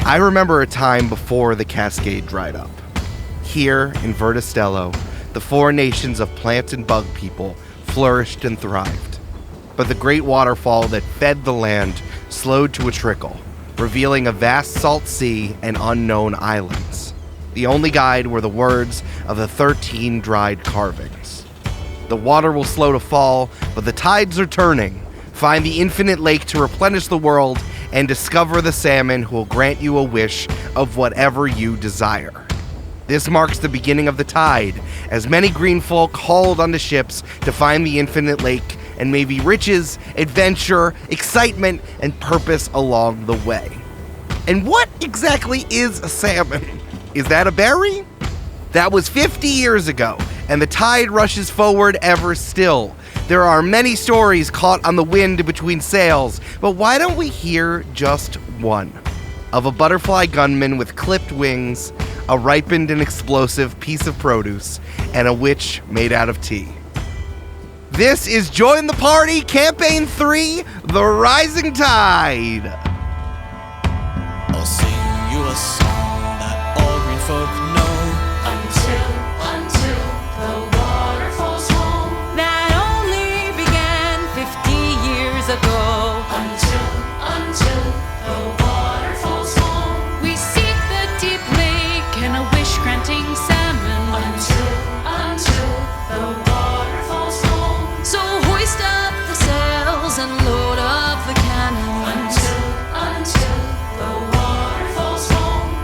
I remember a time before the Cascade dried up. Here in Verda Stello, the four nations of plant and bug people flourished and thrived. But the great waterfall that fed the land slowed to a trickle, revealing a vast salt sea and unknown islands. The only guide were the words of the 13 dried carvings. The water will slow to fall, but the tides are turning. Find the infinite lake to replenish the world and discover the salmon who will grant you a wish of whatever you desire. This marks the beginning of the tide, as many green folk hauled onto ships to find the infinite lake and maybe riches, adventure, excitement, and purpose along the way. And what exactly is a salmon? Is that a berry? That was 50 years ago, and the tide rushes forward ever still. There are many stories caught on the wind between sails, but why don't we hear just one? Of a butterfly gunman with clipped wings, a ripened and explosive piece of produce, and a witch made out of tea. This is Join the Party, Camp-Paign 3, The Rising Tide. I'll sing you a song that all green folk know. Until the water falls home. That only began 50 years ago. Until the water falls home. We seek the deep lake and a wish-granting salmon. Until the water falls home. So hoist up the sails and load up the cannons. Until the water falls home.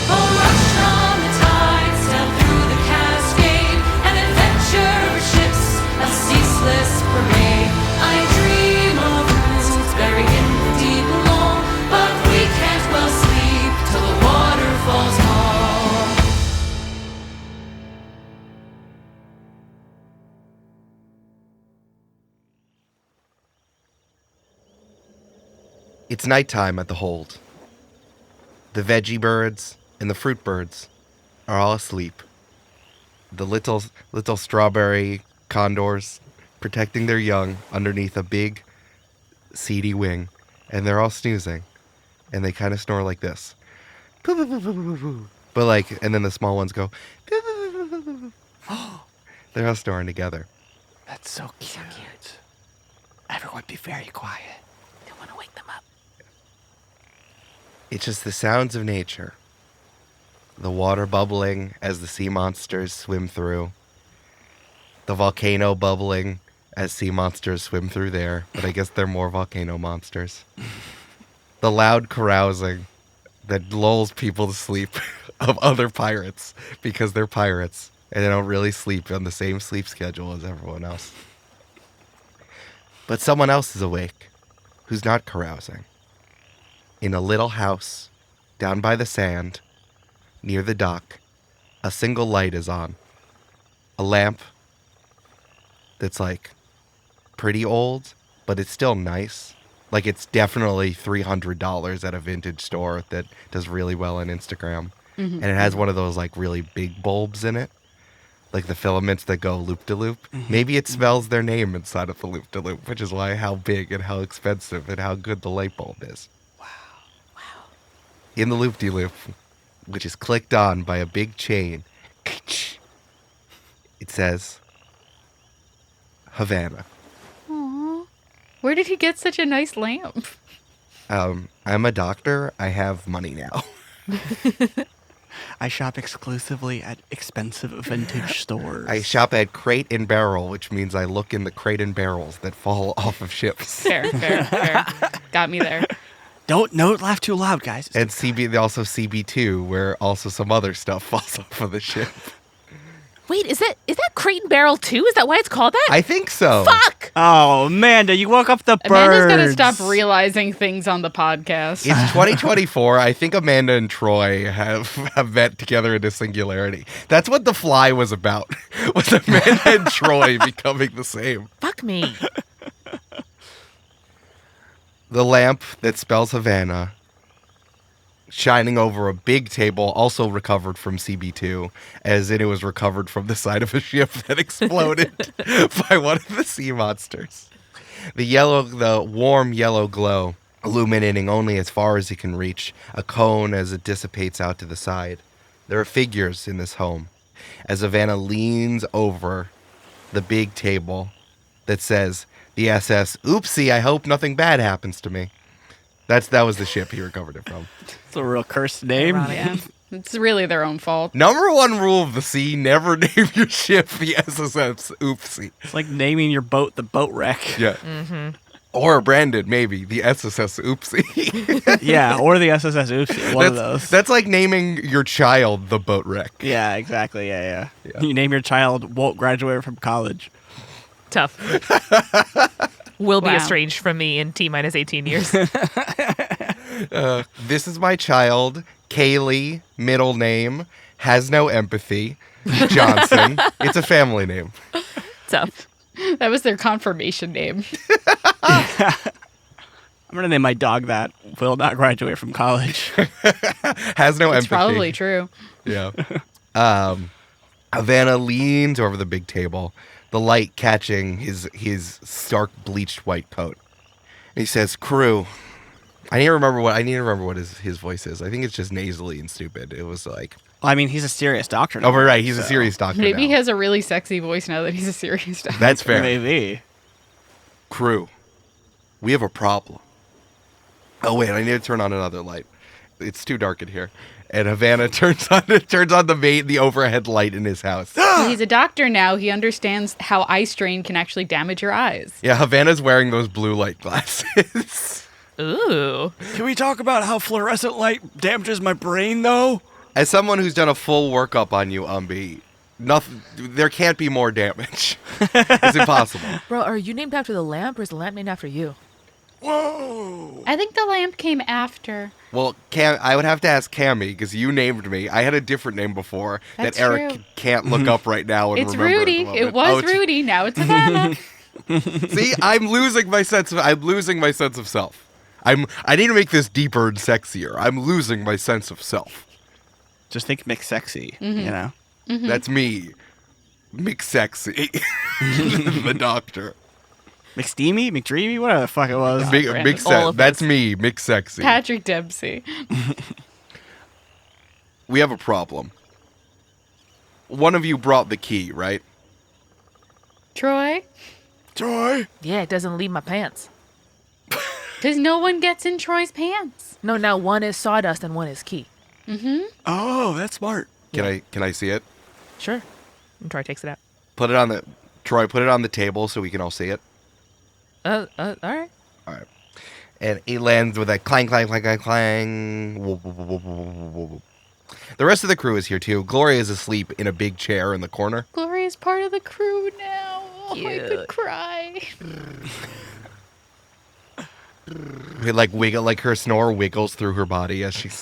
A rush on the tide, sail through the Cascade, an adventure ships, a ceaseless parade. I dream of roots buried in the deep below, but we can't well sleep till the water falls home. It's nighttime at the hold. The veggie birds and the fruit birds are all asleep. The little strawberry condors protecting their young underneath a big, seedy wing, and they're all snoozing, and they kind of snore like this. But like, and then the small ones go. They're all snoring together. That's so cute. Everyone be very quiet. Don't want to wake them up. It's just the sounds of nature. The water bubbling as the sea monsters swim through. The volcano bubbling as sea monsters swim through there, but I guess they're more volcano monsters. The loud carousing that lulls people to sleep of other pirates because they're pirates and they don't really sleep on the same sleep schedule as everyone else. But someone else is awake who's not carousing. In a little house down by the sand near the dock, a single light is on. A lamp that's like pretty old, but it's still nice. Like it's definitely $300 at a vintage store that does really well on Instagram. Mm-hmm. And it has one of those like really big bulbs in it. Like the filaments that go loop-de-loop. Mm-hmm. Maybe it spells their name inside of the loop-de-loop, which is why how big and how expensive and how good the light bulb is. Wow. In the loop-de-loop, which is clicked on by a big chain, it says, Havana. Aww. Where did he get such a nice lamp? I'm a doctor. I have money now. I shop exclusively at expensive vintage stores. I shop at Crate and Barrel, which means I look in the crate and barrels that fall off of ships. Fair. Got me there. Don't laugh too loud, guys. And also CB2, where also some other stuff falls off of the ship. Wait, is that Crate and Barrel 2? Is that why it's called that? I think so. Fuck! Oh, Amanda, you woke up the birds. Amanda's gonna stop realizing things on the podcast. It's 2024. I think Amanda and Troy have met together in a singularity. That's what The Fly was about. Was Amanda and Troy becoming the same. Fuck me. The lamp that spells Havana, shining over a big table, also recovered from CB2, as in it was recovered from the side of a ship that exploded by one of the sea monsters. The warm yellow glow illuminating only as far as he can reach, a cone as it dissipates out to the side. There are figures in this home. As Havana leans over the big table that says, the SS, oopsie, I hope nothing bad happens to me. That was the ship he recovered it from. It's a real cursed name. Yeah. It's really their own fault. Number one rule of the sea, never name your ship the SSS oopsie. It's like naming your boat the boat wreck. Yeah. Mm-hmm. Or Brandon, maybe, the SSS oopsie. Yeah, or the SSS Oopsie. One of those. That's like naming your child the boat wreck. Yeah, exactly. Yeah. Yeah. You name your child won't graduate from college. Tough. Will be Wow. estranged from me in T-minus 18 years. This is my child, Kaylee, middle name, has no empathy, Johnson. It's a family name. Tough. That was their confirmation name. I'm going to name my dog that. Will not graduate from college. Has no It's empathy. probably true. Yeah. Havana leans over the big table, the light catching his stark bleached white coat. And he says, "Crew." I need to remember what his voice is. I think it's just nasally and stupid. It was like, Well, I mean, he's a serious doctor now. oh, right, he's a serious doctor Maybe he now. has a really sexy voice now that he's a serious doctor. That's fair. Maybe. Crew, we have a problem. Oh wait, I need to turn on another light. It's too dark in here. And Havana turns on the overhead light in his house. He's a doctor now. He understands how eye strain can actually damage your eyes. Yeah, Havana's wearing those blue light glasses. Ooh. Can we talk about how fluorescent light damages my brain, though? As someone who's done a full workup on you, Umbi, there can't be more damage. It's impossible. Bro, are you named after the lamp or is the lamp named after you? Whoa! I think the lamp came after. Well, I would have to ask Cammy because you named me. I had a different name before That's that Eric true. can't look up right now and It's remember. at the Rudy. moment. It was it's- Rudy. Now it's Havana. See, I'm losing my sense of self. I need to make this deeper and sexier. I'm losing my sense of self. Just think McSexy, you know? That's me. McSexy. The doctor. McSteamy? McDreamy? Whatever the fuck it was. Big, Brandon. big All of That's those. me, McSexy. Patrick Dempsey. We have a problem. One of you brought the key, right? Troy? Troy? Yeah, it doesn't leave my pants. Because no one gets in Troy's pants. No, now one is sawdust and one is key. Oh, that's smart. Can I see it? Sure. And Troy takes it out. Troy, put it on the table so we can all see it. All right. All right. And it lands with a clang, clang, clang, clang, clang. Whoop, whoop, whoop, whoop, whoop, whoop. The rest of the crew is here too. Gloria is asleep in a big chair in the corner. Gloria's part of the crew now. Oh, I could Cute. cry. Her snore wiggles through her body as she's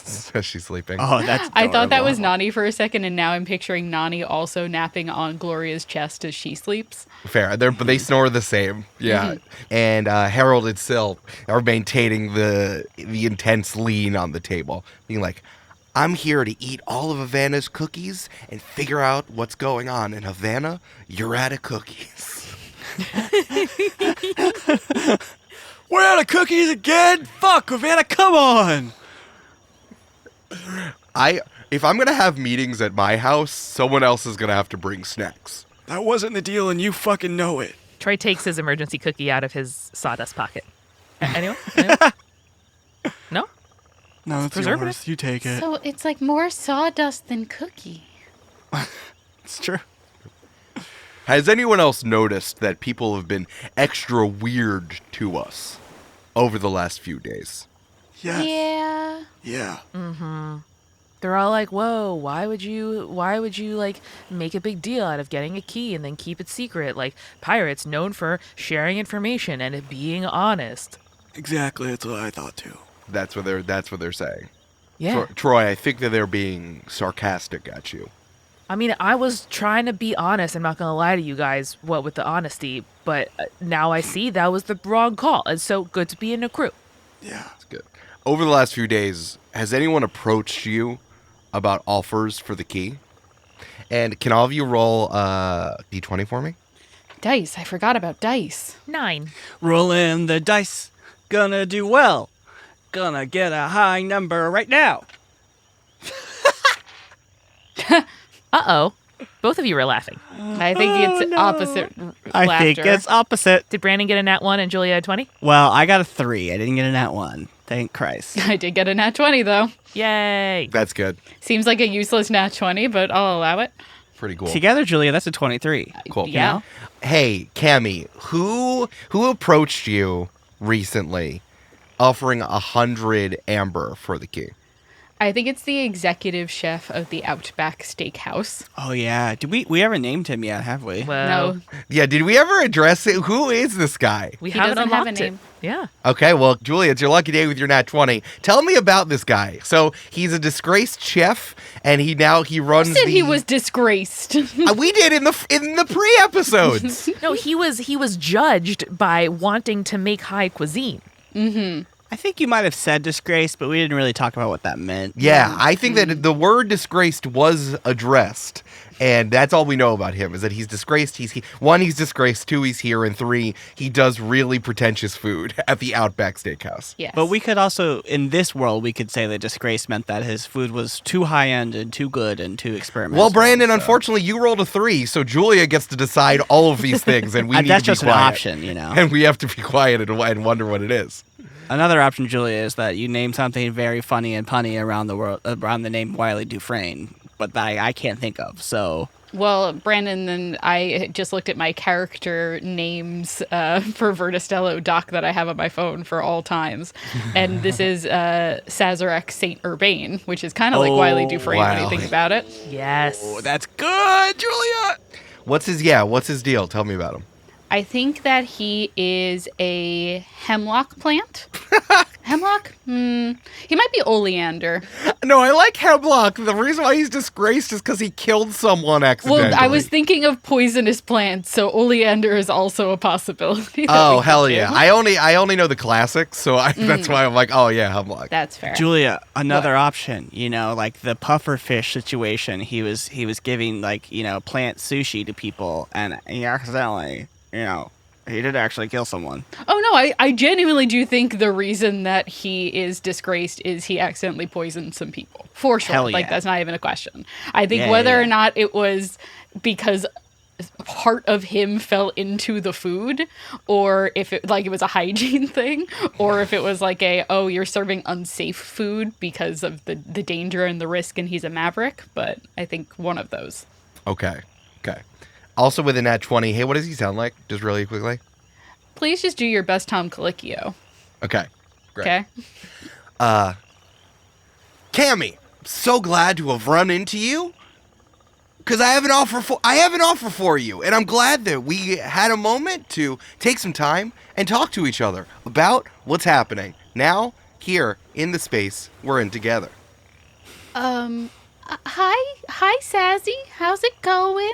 sleeping. Oh, that's I thought that was adorable. Nani for a second, and now I'm picturing Nani also napping on Gloria's chest as she sleeps. Fair. But they snore the same. Yeah. And Harold and Sil are maintaining the intense lean on the table, being like, "I'm here to eat all of Havana's cookies and figure out what's going on. And Havana, you're out of cookies." We're out of cookies again? Fuck, Havana, come on! If I'm gonna have meetings at my house, someone else is gonna have to bring snacks. That wasn't the deal and you fucking know it. Troy takes his emergency cookie out of his sawdust pocket. Anyone? No? No, that's preservative. yours. You take it. So it's like more sawdust than cookie. It's true. Has anyone else noticed that people have been extra weird to us over the last few days? Yes. Yeah. Yeah. They're all like, "Whoa, why would you like make a big deal out of getting a key and then keep it secret? Like pirates known for sharing information and it being honest." Exactly. That's what I thought too. That's what they're saying. Yeah. Troy, I think that they're being sarcastic at you. I mean, I was trying to be honest. I'm not going to lie to you guys, with the honesty, but now I see that was the wrong call. It's so good to be in a crew. Yeah. That's good. Over the last few days, has anyone approached you about offers for the key? And can all of you roll D20 for me? Dice. I forgot about dice. 9. Rolling the dice. Gonna do well. Gonna get a high number right now. Uh-oh. Both of you were laughing. I think it's opposite I laughter. think it's opposite. Did Brandon get a nat 1 and Julia a 20? Well, I got a 3. I didn't get a nat 1. Thank Christ. I did get a nat 20, though. Yay. That's good. Seems like a useless nat 20, but I'll allow it. Pretty cool. Together, Julia, that's a 23. Cool. Yeah. Hey, Cammy, who approached you recently offering 100 amber for the key? I think it's the executive chef of the Outback Steakhouse. Oh, yeah. Did we ever named him yet, have we? Well, No, Yeah, did we ever address it? Who is this guy? we He haven't doesn't have a unlocked it. name. Yeah. Okay, well, Julia, it's your lucky day with your nat 20. Tell me about this guy. So he's a disgraced chef, and he runs. Who said he was disgraced? We did in the pre-episodes. No, he was judged by wanting to make high cuisine. I think you might have said disgrace, but we didn't really talk about what that meant. Yeah, I think that the word disgraced was addressed, and that's all we know about him, is that he's disgraced. He's disgraced. 2, he's here, and 3, he does really pretentious food at the Outback Steakhouse. Yes. But we could also, in this world, we could say that disgrace meant that his food was too high-end and too good and too experimental. Well, Brandon, so- unfortunately, you rolled a 3, so Julia gets to decide all of these things, and we need that's to be just an quiet. option, you know. And we have to be quiet and wonder what it is. Another option, Julia, is that you name something very funny and punny around the world, around the name Wiley Dufresne, but that I can't think of, so... Well, Brandon, then I just looked at my character names for Verda Stello doc that I have on my phone for all times. And this is Sazerac Saint Urbain, which is kind of like Wiley Dufresne when you wow. think about it. Yes. Oh, that's good, Julia! What's his deal? Tell me about him. I think that he is a hemlock plant. Hemlock? He might be oleander. No, I like Hemlock. The reason why he's disgraced is because he killed someone accidentally. Well, I was thinking of poisonous plants, so oleander is also a possibility. that Oh, we could hell do. yeah. I only know the classics, so that's why I'm like, oh yeah, Hemlock. That's fair. Julia, another option, like the pufferfish situation, he was giving, plant sushi to people, and he accidentally, he did actually kill someone. Oh no, I genuinely do think the reason that he is disgraced is he accidentally poisoned some people. For sure. Hell Like yeah. that's not even a question. I think Yeah, whether yeah. or not it was because part of him fell into the food, or if it was a hygiene thing, or if it was like you're serving unsafe food because of the danger and the risk and he's a maverick, but I think one of those. Okay. Also with a nat 20, hey, what does he sound like? Just really quickly. Please just do your best Tom Colicchio. Okay. Great. Okay? Cammy, so glad to have run into you. Because I have an offer for you, and I'm glad that we had a moment to take some time and talk to each other about what's happening now here in the space we're in together. Hi, Sassy. How's it going?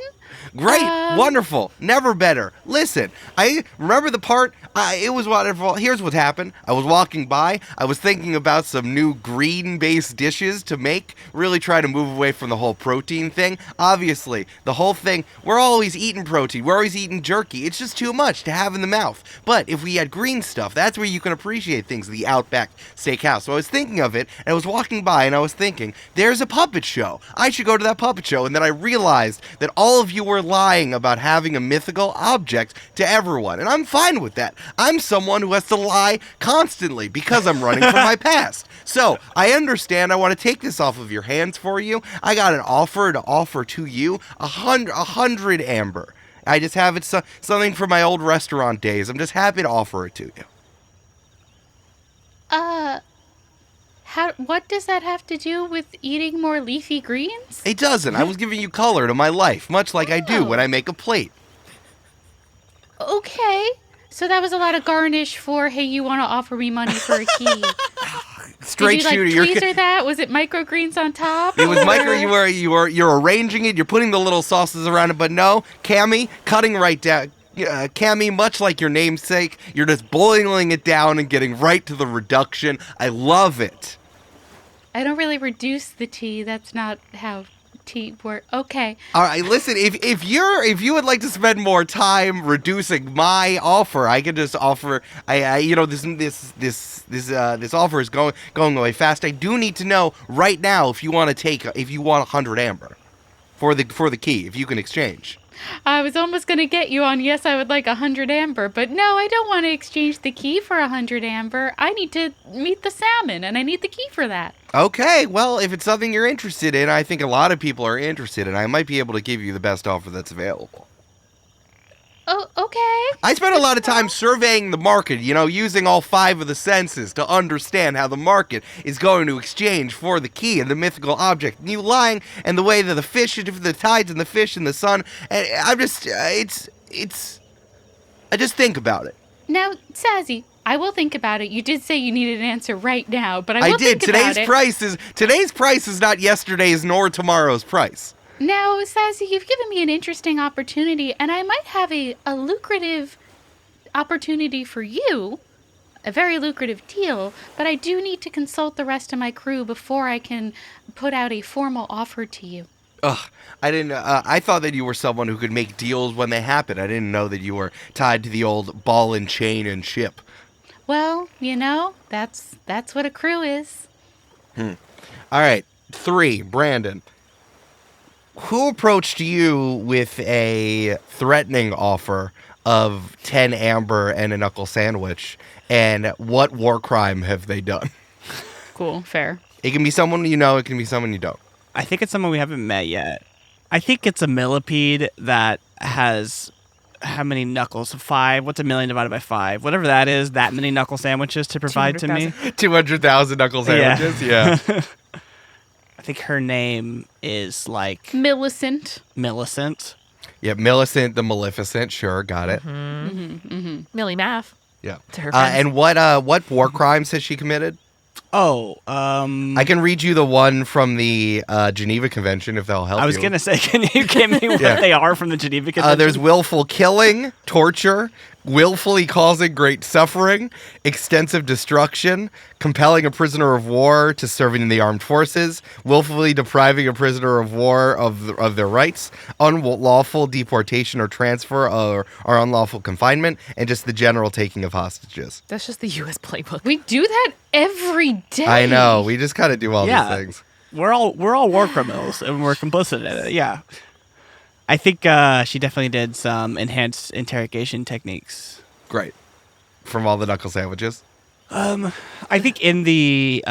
Great, wonderful, never better. Listen, I remember the part, it was wonderful. Here's what happened. I was walking by, I was thinking about some new green-based dishes to make, really try to move away from the whole protein thing. Obviously, the whole thing, we're always eating protein, we're always eating jerky. It's just too much to have in the mouth. But if we had green stuff, that's where you can appreciate things, the Outback Steakhouse. So I was thinking of it, and I was walking by, and I was thinking, there's a puppet show. I should go to that puppet show. And then I realized that all of you were lying about having a mythical object to everyone. And I'm fine with that. I'm someone who has to lie constantly because I'm running from my past. So I understand. I want to take this off of your hands for you. I got an offer to you, 100 amber. I just have it something from my old restaurant days. I'm just happy to offer it to you. What does that have to do with eating more leafy greens? It doesn't. I was giving you color to my life, much like I do when I make a plate. Okay. So that was a lot of garnish for, hey, you want to offer me money for a key. Straight Did you shooter. tweezer that? Was it microgreens on top? It was or- micro. You're arranging it. You're putting the little sauces around it. But no, Cammy, cutting right down. Cammy, much like your namesake, you're just boiling it down and getting right to the reduction. I love it. I don't really reduce the tea. That's not how T-word. Okay. All right, listen. If you would like to spend more time reducing my offer, I could just offer. This offer is going away fast. I do need to know right now if you want 100 amber for the key. If you can exchange. I was almost going to get you on, yes, I would like 100 amber, but no, I don't want to exchange the key for 100 amber. I need to meet the salmon, and I need the key for that. Okay, well, if it's something you're interested in, I think a lot of people are interested in. I might be able to give you the best offer that's available. Oh, okay. I spent a lot of time surveying the market, using all 5 of the senses to understand how the market is going to exchange for the key and the mythical object. And you lying and the way that the tides and the fish and the sun, and I'm just, I just think about it. Now, Sassy, I will think about it. You did say you needed an answer right now, but I will did. think about it. Today's price is not yesterday's nor tomorrow's price. Now, Sassy, you've given me an interesting opportunity, and I might have a lucrative opportunity for you, a very lucrative deal, but I do need to consult the rest of my crew before I can put out a formal offer to you. Ugh, I didn't. I thought that you were someone who could make deals when they happen. I didn't know that you were tied to the old ball and chain and ship. Well, that's what a crew is. All right, 3, Brandon. Who approached you with a threatening offer of 10 amber and a knuckle sandwich, and what war crime have they done? Cool, fair. It can be someone you know, it can be someone you don't. I think it's someone we haven't met yet. I think it's a millipede that has how many knuckles? 5? What's 1,000,000 divided by 5? Whatever that is, that many knuckle sandwiches to provide to me. 200,000 knuckle sandwiches, yeah. I think her name is like Millicent. Yeah, Millicent the Maleficent. Sure, got it. Millie Math. Yeah. To her friends. And what war crimes has she committed? I can read you the one from the Geneva Convention if that'll help you. I was going to say, can you give me what they are from the Geneva Convention? There's willful killing, torture, willfully causing great suffering, extensive destruction, compelling a prisoner of war to serving in the armed forces, willfully depriving a prisoner of war of their rights, unlawful deportation or transfer or unlawful confinement, and just the general taking of hostages. That's just the U.S. playbook. We do that every day. I know. We just kind of do all these things. We're all war criminals, and we're complicit in it. Yeah. I think she definitely did some enhanced interrogation techniques. Great. From all the knuckle sandwiches? I think in the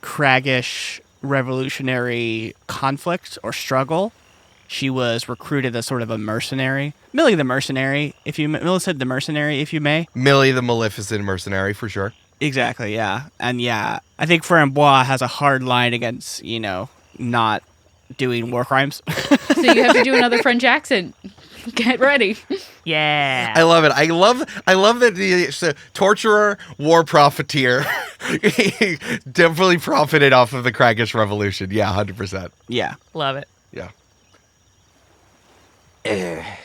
Craggish revolutionary conflict or struggle, she was recruited as sort of a mercenary. Millie the mercenary, Millicent the mercenary, if you may. Millie the Maleficent mercenary, for sure. Exactly, yeah. And yeah, I think Frambois has a hard line against, not doing war crimes. So you have to do another French accent. Get ready. Yeah. I love it. I love that the torturer, war profiteer, definitely profited off of the Craggish Revolution. Yeah, 100%. Yeah. Love it. Yeah.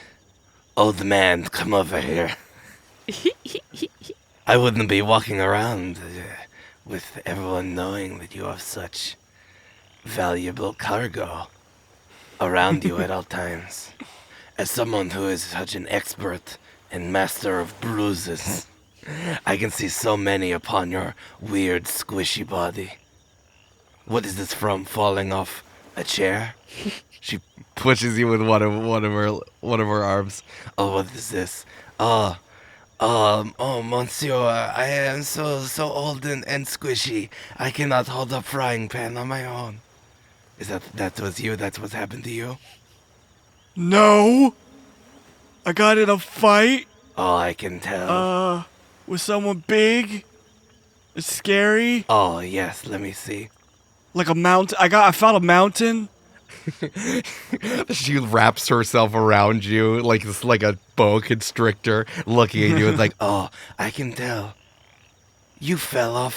Old man, come over here. I wouldn't be walking around with everyone knowing that you have such valuable cargo around you at all times. As someone who is such an expert and master of bruises, I can see so many upon your weird, squishy body. What is this from? Falling off a chair? She pushes you with one of her arms. Oh, what is this? Oh, monsieur, I am so old and squishy. I cannot hold a frying pan on my own. Is that was you? That's what's happened to you? No. I got in a fight. Oh, I can tell. With someone big. It's scary. Oh, yes, let me see. Like a mountain. I found a mountain. She wraps herself around you like a boa constrictor, looking at you and like, oh, I can tell. You fell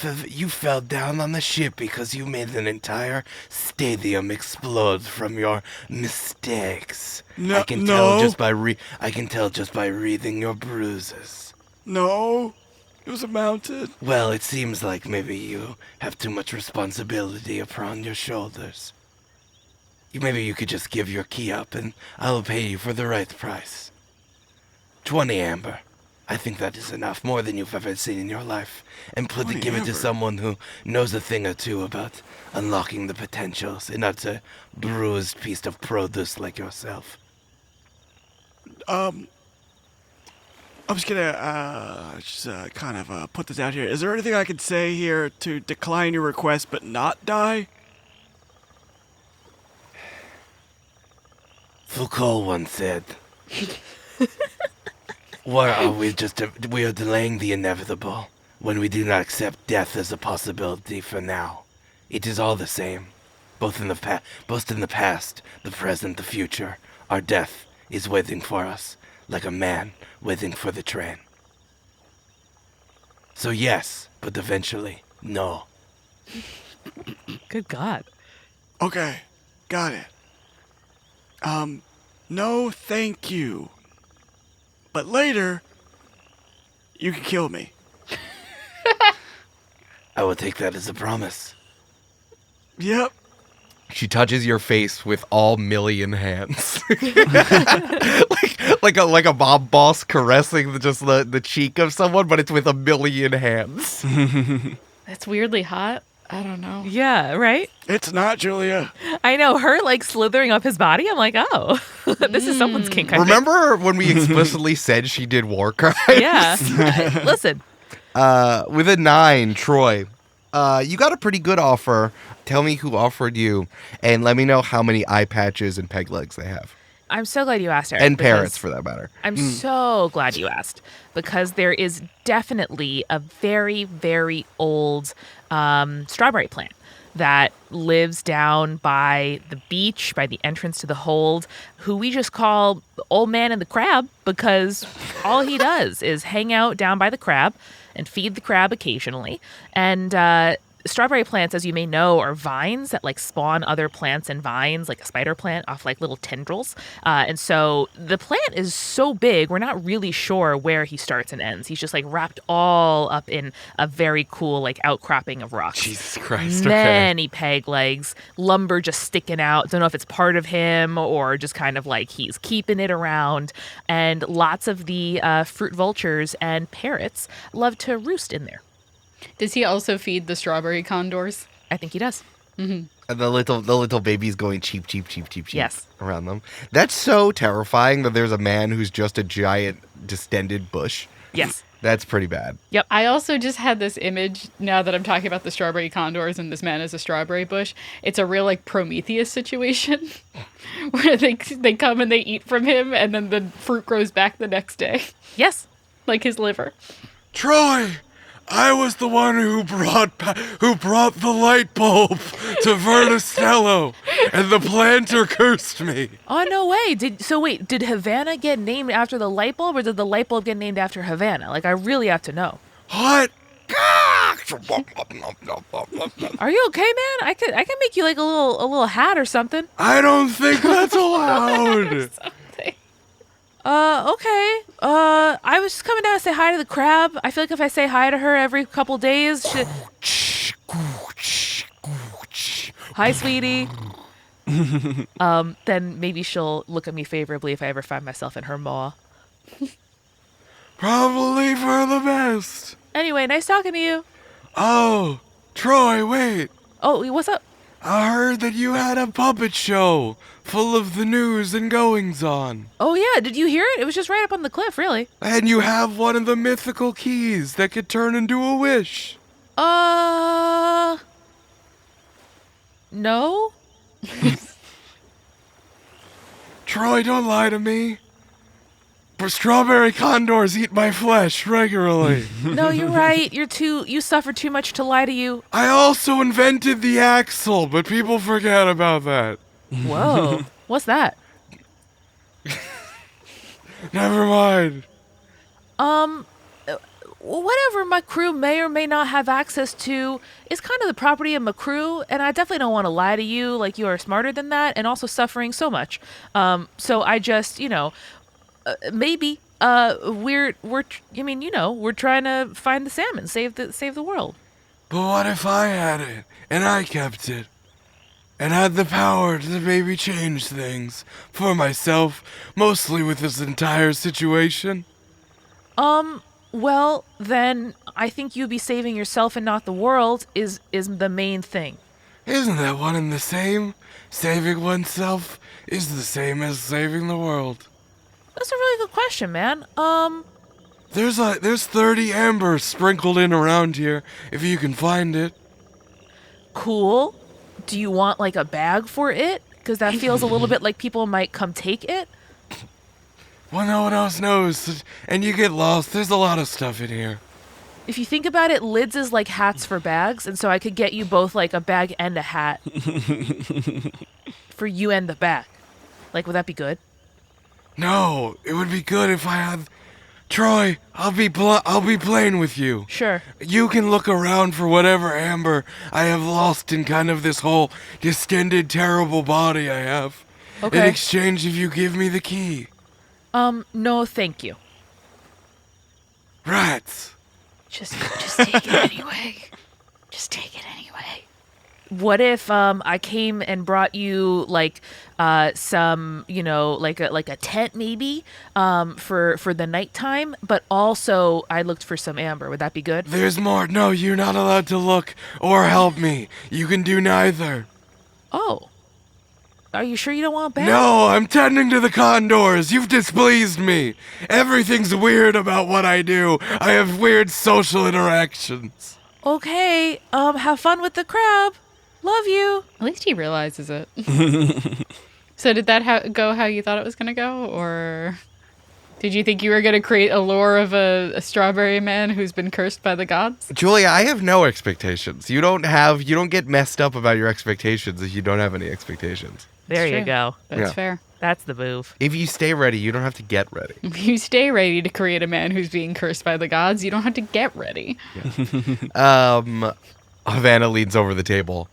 down on the ship because you made an entire stadium explode from your mistakes. No, I can tell just by reading your bruises. No, it was a mountain. Well, it seems like maybe you have too much responsibility upon your shoulders. Maybe you could just give your key up and I'll pay you for the right price. 20 amber. I think that is enough, more than you've ever seen in your life. And give it to someone who knows a thing or two about unlocking the potentials and not a bruised piece of produce like yourself. I'm just gonna kind of put this out here. Is there anything I could say here to decline your request but not die? Foucault once said, "What are we we are delaying the inevitable when we do not accept death as a possibility for now. It is all the same, both in the past, the present, the future. Our death is waiting for us, like a man waiting for the train. So yes, but eventually, no." Good God. Okay, got it. No thank you. But later, you can kill me. I will take that as a promise. Yep. She touches your face with all million hands. like a mob boss caressing the cheek of someone, but it's with a million hands. That's weirdly hot. I don't know. Yeah, right? It's not, Julia. I know, her like slithering up his body. I'm like, oh, this is someone's kink. I think. Remember when we explicitly said she did war crimes? Yeah. Listen. With a 9, Troy, you got a pretty good offer. Tell me who offered you, and let me know how many eye patches and peg legs they have. I'm so glad you asked, Eric. And because parrots, for that matter. I'm so glad you asked, because there is definitely a very, very old strawberry plant that lives down by the beach, by the entrance to the hold, who we just call Old Man and the Crab, because all he does is hang out down by the crab and feed the crab occasionally. And strawberry plants, as you may know, are vines that like spawn other plants and vines, like a spider plant, off like little tendrils. And so the plant is so big, we're not really sure where he starts and ends. He's just like wrapped all up in a very cool like outcropping of rocks. Jesus Christ. Many peg legs, lumber just sticking out. Don't know if it's part of him or just kind of like he's keeping it around. And lots of the fruit vultures and parrots love to roost in there. Does he also feed the strawberry condors? I think he does. And the little babies going cheep, cheep, cheep, cheep, cheep Yes. around them. That's so terrifying that there's a man who's just a giant distended bush. Yes. That's pretty bad. Yep. I also just had this image, now that I'm talking about the strawberry condors and this man is a strawberry bush. It's a real like Prometheus situation where they come and they eat from him and then the fruit grows back the next day. Yes. Like his liver. Troy! I was the one who brought the light bulb to Verda Stello, and the planter cursed me. Oh, no way. Did Havana get named after the light bulb, or did the light bulb get named after Havana? Like, I really have to know. What? Are you okay, man? I can make you like a little hat or something. I don't think that's allowed. Okay. I was just coming down to say hi to the crab. I feel like if I say hi to her every couple days, hi, sweetie. Then maybe she'll look at me favorably if I ever find myself in her maw. Probably for the best. Anyway, nice talking to you. Oh, Troy, wait. Oh, what's up? I heard that you had a puppet show full of the news and goings-on. Oh, yeah. Did you hear it? It was just right up on the cliff, really. And you have one of the mythical keys that could turn into a wish. No? Troy, don't lie to me. Strawberry condors eat my flesh regularly. No, you're right. You suffer too much to lie to you. I also invented the axle, but people forget about that. Whoa. What's that? Never mind. Whatever my crew may or may not have access to is kind of the property of my crew, and I definitely don't want to lie to you like you are smarter than that and also suffering so much. So I just, maybe we're trying to find the salmon, save the world. But what if I had it and I kept it? and had the power to maybe change things for myself, mostly with this entire situation. Well, then I think you be saving yourself and not the world is the main thing. Isn't that one and the same? Saving oneself is the same as saving the world. That's a really good question, man. There's 30 amber sprinkled in around here, if you can find it. Cool. Do you want like a bag for it? Because that feels a little bit like people might come take it. Well, no one else knows, and you get lost. There's a lot of stuff in here. If you think about it, lids is like hats for bags, and so I could get you both like a bag and a hat for you and the bag. Like, would that be good? No, it would be good if I had... Troy, I'll be playing with you. Sure. You can look around for whatever amber I have lost in kind of this whole distended, terrible body I have. Okay. In exchange, if you give me the key. No, thank you. Rats. Just take it anyway. Just take it anyway. What if I came and brought you like some, like a tent maybe for the nighttime, but also I looked for some amber. Would that be good? There's more. No, you're not allowed to look or help me. You can do neither. Oh. Are you sure you don't want bag? No, I'm tending to the condors. You've displeased me. Everything's weird about what I do. I have weird social interactions. Okay. Have fun with the crab. Love you. At least he realizes it. So did that go how you thought it was going to go? Or did you think you were going to create a lore of a strawberry man who's been cursed by the gods? Julia, I have no expectations. You don't get messed up about your expectations if you don't have any expectations. There It's you true. go. That's fair. That's the move. If you stay ready, you don't have to get ready. If you stay ready to create a man who's being cursed by the gods, you don't have to get ready. Havana leans over the table.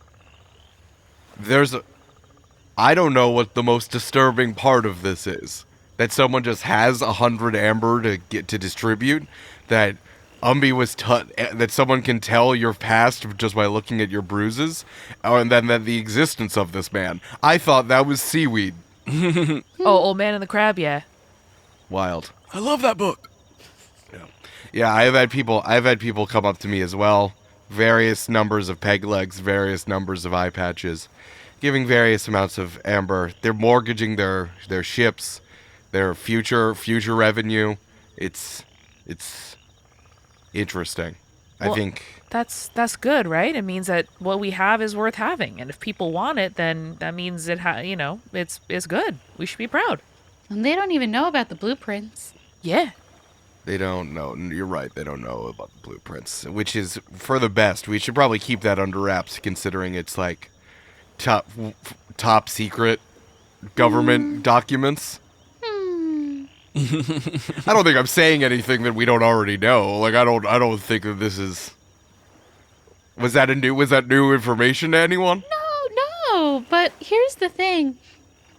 I don't know what the most disturbing part of this is. That someone just has 100 amber to distribute. That Umbi was that someone can tell your past just by looking at your bruises, and then the existence of this man. I thought that was seaweed. Oh, Old Man and the Crab, yeah. Wild. I love that book. Yeah, I've had people come up to me as well. Various numbers of peg legs, various numbers of eye patches, giving various amounts of amber. They're mortgaging their ships, their future revenue. It's interesting. Well, I think that's good, right? It means that what we have is worth having, and if people want it, then that means it's good. We should be proud. And they don't even know about the blueprints. Yeah. they don't know. You're right. They don't know about the blueprints, which is for the best. We should probably keep that under wraps, considering it's like top secret government documents. I don't think I'm saying anything that we don't already know. Like I don't think that this is. Was that new information to anyone? No, but here's the thing.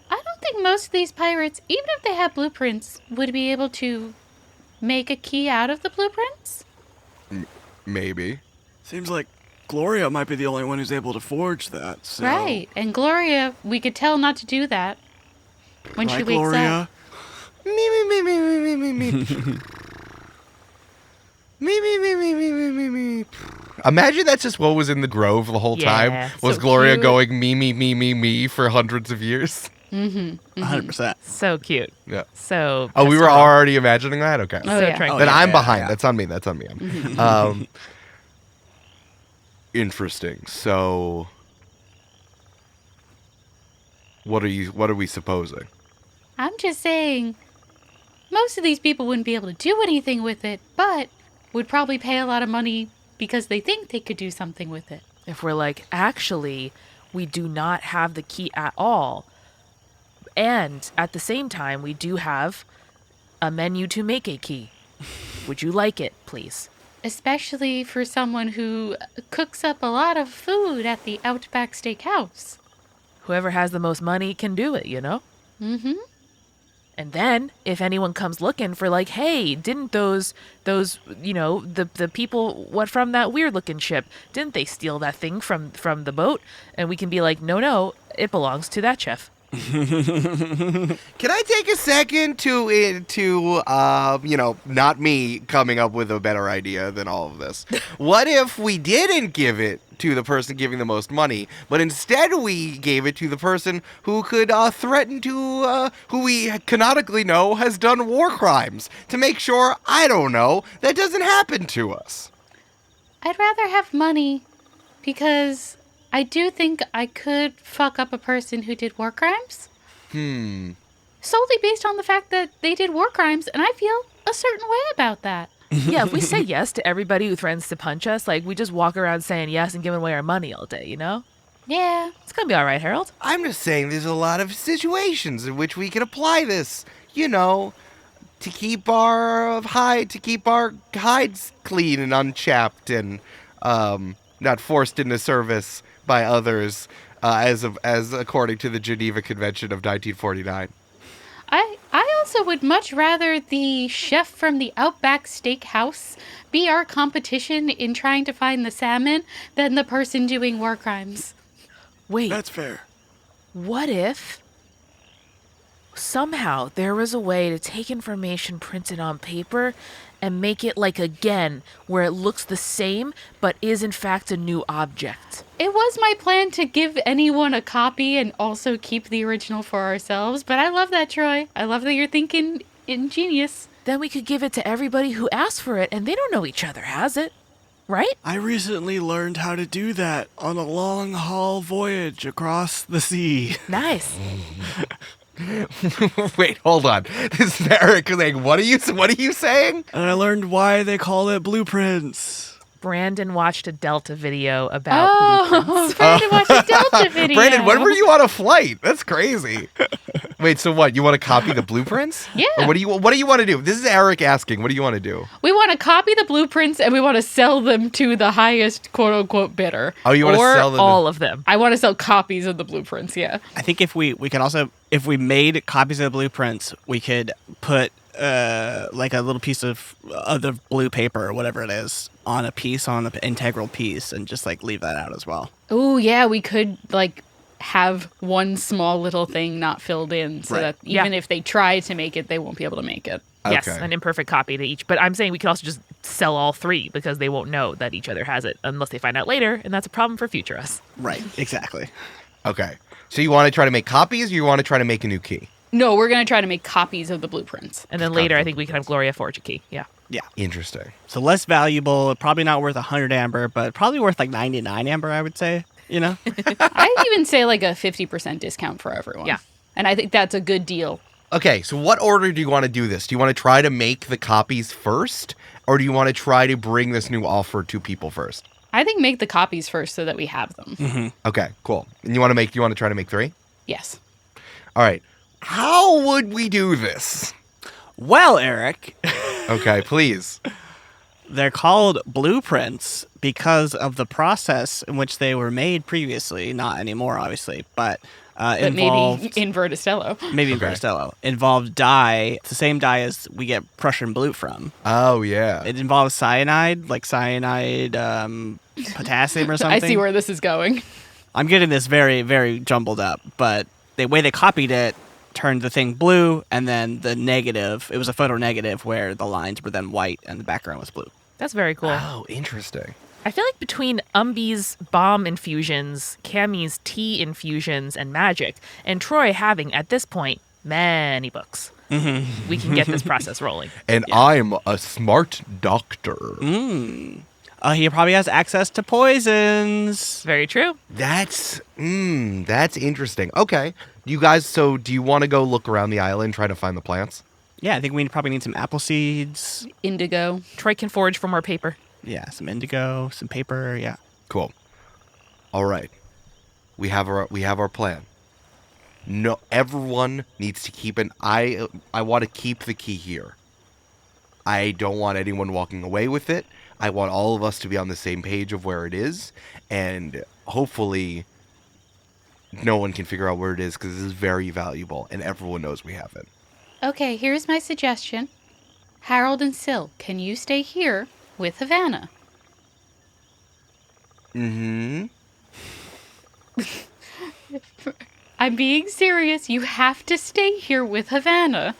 I don't think most of these pirates, even if they have blueprints, would be able to make a key out of the blueprints. Maybe. Seems like Gloria might be the only one who's able to forge that. So. Right, and Gloria, we could tell not to do that when she Right, wakes Gloria? up. Me. Imagine that's just what was in the grove the whole time. Was so Gloria cute. going me for hundreds of years? 100%. So cute. Yeah. So. Oh, we were pastoral. already imagining that? Okay. Oh, So yeah. tranquil. Then yeah, I'm yeah, behind. yeah. That's on me. Interesting. So, what are we supposing? I'm just saying, most of these people wouldn't be able to do anything with it, but would probably pay a lot of money because they think they could do something with it. If we're like, actually, we do not have the key at all. And at the same time, we do have a menu to make a key. Would you like it, please? Especially for someone who cooks up a lot of food at the Outback Steakhouse. Whoever has the most money can do it, you know? Mm-hmm. And then, if anyone comes looking for like, hey, didn't those the people what from that weird looking ship, didn't they steal that thing from the boat? And we can be like, no, it belongs to that chef. Can I take a second to not me coming up with a better idea than all of this? What if we didn't give it to the person giving the most money, but instead we gave it to the person who could threaten to, who we canonically know has done war crimes, to make sure, I don't know, that doesn't happen to us? I'd rather have money because I do think I could fuck up a person who did war crimes. Solely based on the fact that they did war crimes, and I feel a certain way about that. Yeah, if we say yes to everybody who threatens to punch us, like, we just walk around saying yes and giving away our money all day, you know? Yeah. It's gonna be all right, Harold. I'm just saying there's a lot of situations in which we can apply this, to keep our hides clean and unchapped and not forced into service by others, as according to the Geneva Convention of 1949. I also would much rather the chef from the Outback Steakhouse be our competition in trying to find the salmon than the person doing war crimes. Wait, That's fair. what if somehow there was a way to take information printed on paper and make it like again, where it looks the same, but is in fact a new object? It was my plan to give anyone a copy and also keep the original for ourselves, but I love that, Troy. I love that you're thinking ingenious. Then we could give it to everybody who asks for it, and they don't know each other has it, right? I recently learned how to do that on a long haul voyage across the sea. Nice. Wait, hold on. This is Eric saying, what are you saying? And I learned why they call it blueprints. Brandon watched a Delta video about blueprints. Brandon watched a Delta video. Brandon, when were you on a flight? That's crazy. Wait, so what? You want to copy the blueprints? Yeah. Or what do you want to do? This is Eric asking. What do you want to do? We want to copy the blueprints and we want to sell them to the highest quote unquote bidder. Oh, you want to Or sell them? all of them. I want to sell copies of the blueprints, yeah. I think if we could also, if we made copies of the blueprints, we could put like a little piece of the blue paper or whatever it is on the integral piece and just like leave that out as well. Oh, yeah, we could like have one small little thing not filled in so that even if they try to make it, they won't be able to make it. Yes, Okay. an imperfect copy to each. But I'm saying we could also just sell all three because they won't know that each other has it unless they find out later, and that's a problem for future us. Right, exactly. Okay. So you want to try to make copies or you want to try to make a new key? No, we're going to try to make copies of the blueprints. And then later, I think we can have Gloria forge a key. Yeah. Yeah. Interesting. So less valuable, probably not worth 100 amber, but probably worth like 99 amber, I would say. You know? I'd even say like a 50% discount for everyone. Yeah. And I think that's a good deal. Okay, so what order do you want to do this? Do you want to try to make the copies first? Or do you want to try to bring this new offer to people first? I think make the copies first so that we have them. Mm-hmm. Okay, cool. And you want to try to make 3? Yes. All right. How would we do this? Well, Eric, Okay, please. they're called blueprints because of the process in which they were made previously. Not anymore, obviously, but involved... maybe in Verda Stello. Maybe in Okay. Verda Stello. Involved dye. It's the same dye as we get Prussian blue from. Oh, yeah. It involves cyanide, like cyanide potassium or something. I see where this is going. I'm getting this very, very jumbled up, but the way they copied it turned the thing blue, and then the negative, it was a photo negative where the lines were then white and the background was blue. That's very cool. Oh, interesting. I feel like between Umbi's bomb infusions, Cammy's tea infusions, and magic, and Troy having, at this point, many books, we can get this process rolling. And I'm a smart doctor. He probably has access to poisons. Very true. That's interesting. Okay. You guys, so do you want to go look around the island trying to find the plants? Yeah, I think we probably need some apple seeds. Indigo. Troy can forage for more paper. Yeah, some indigo, some paper, yeah. Cool. All right. We have our plan. No, everyone needs to keep an eye. I want to keep the key here. I don't want anyone walking away with it. I want all of us to be on the same page of where it is, and hopefully no one can figure out where it is because this is very valuable and everyone knows we have it. Okay, here's my suggestion. Harold and Syl, can you stay here with Havana? Mm-hmm. I'm being serious. You have to stay here with Havana.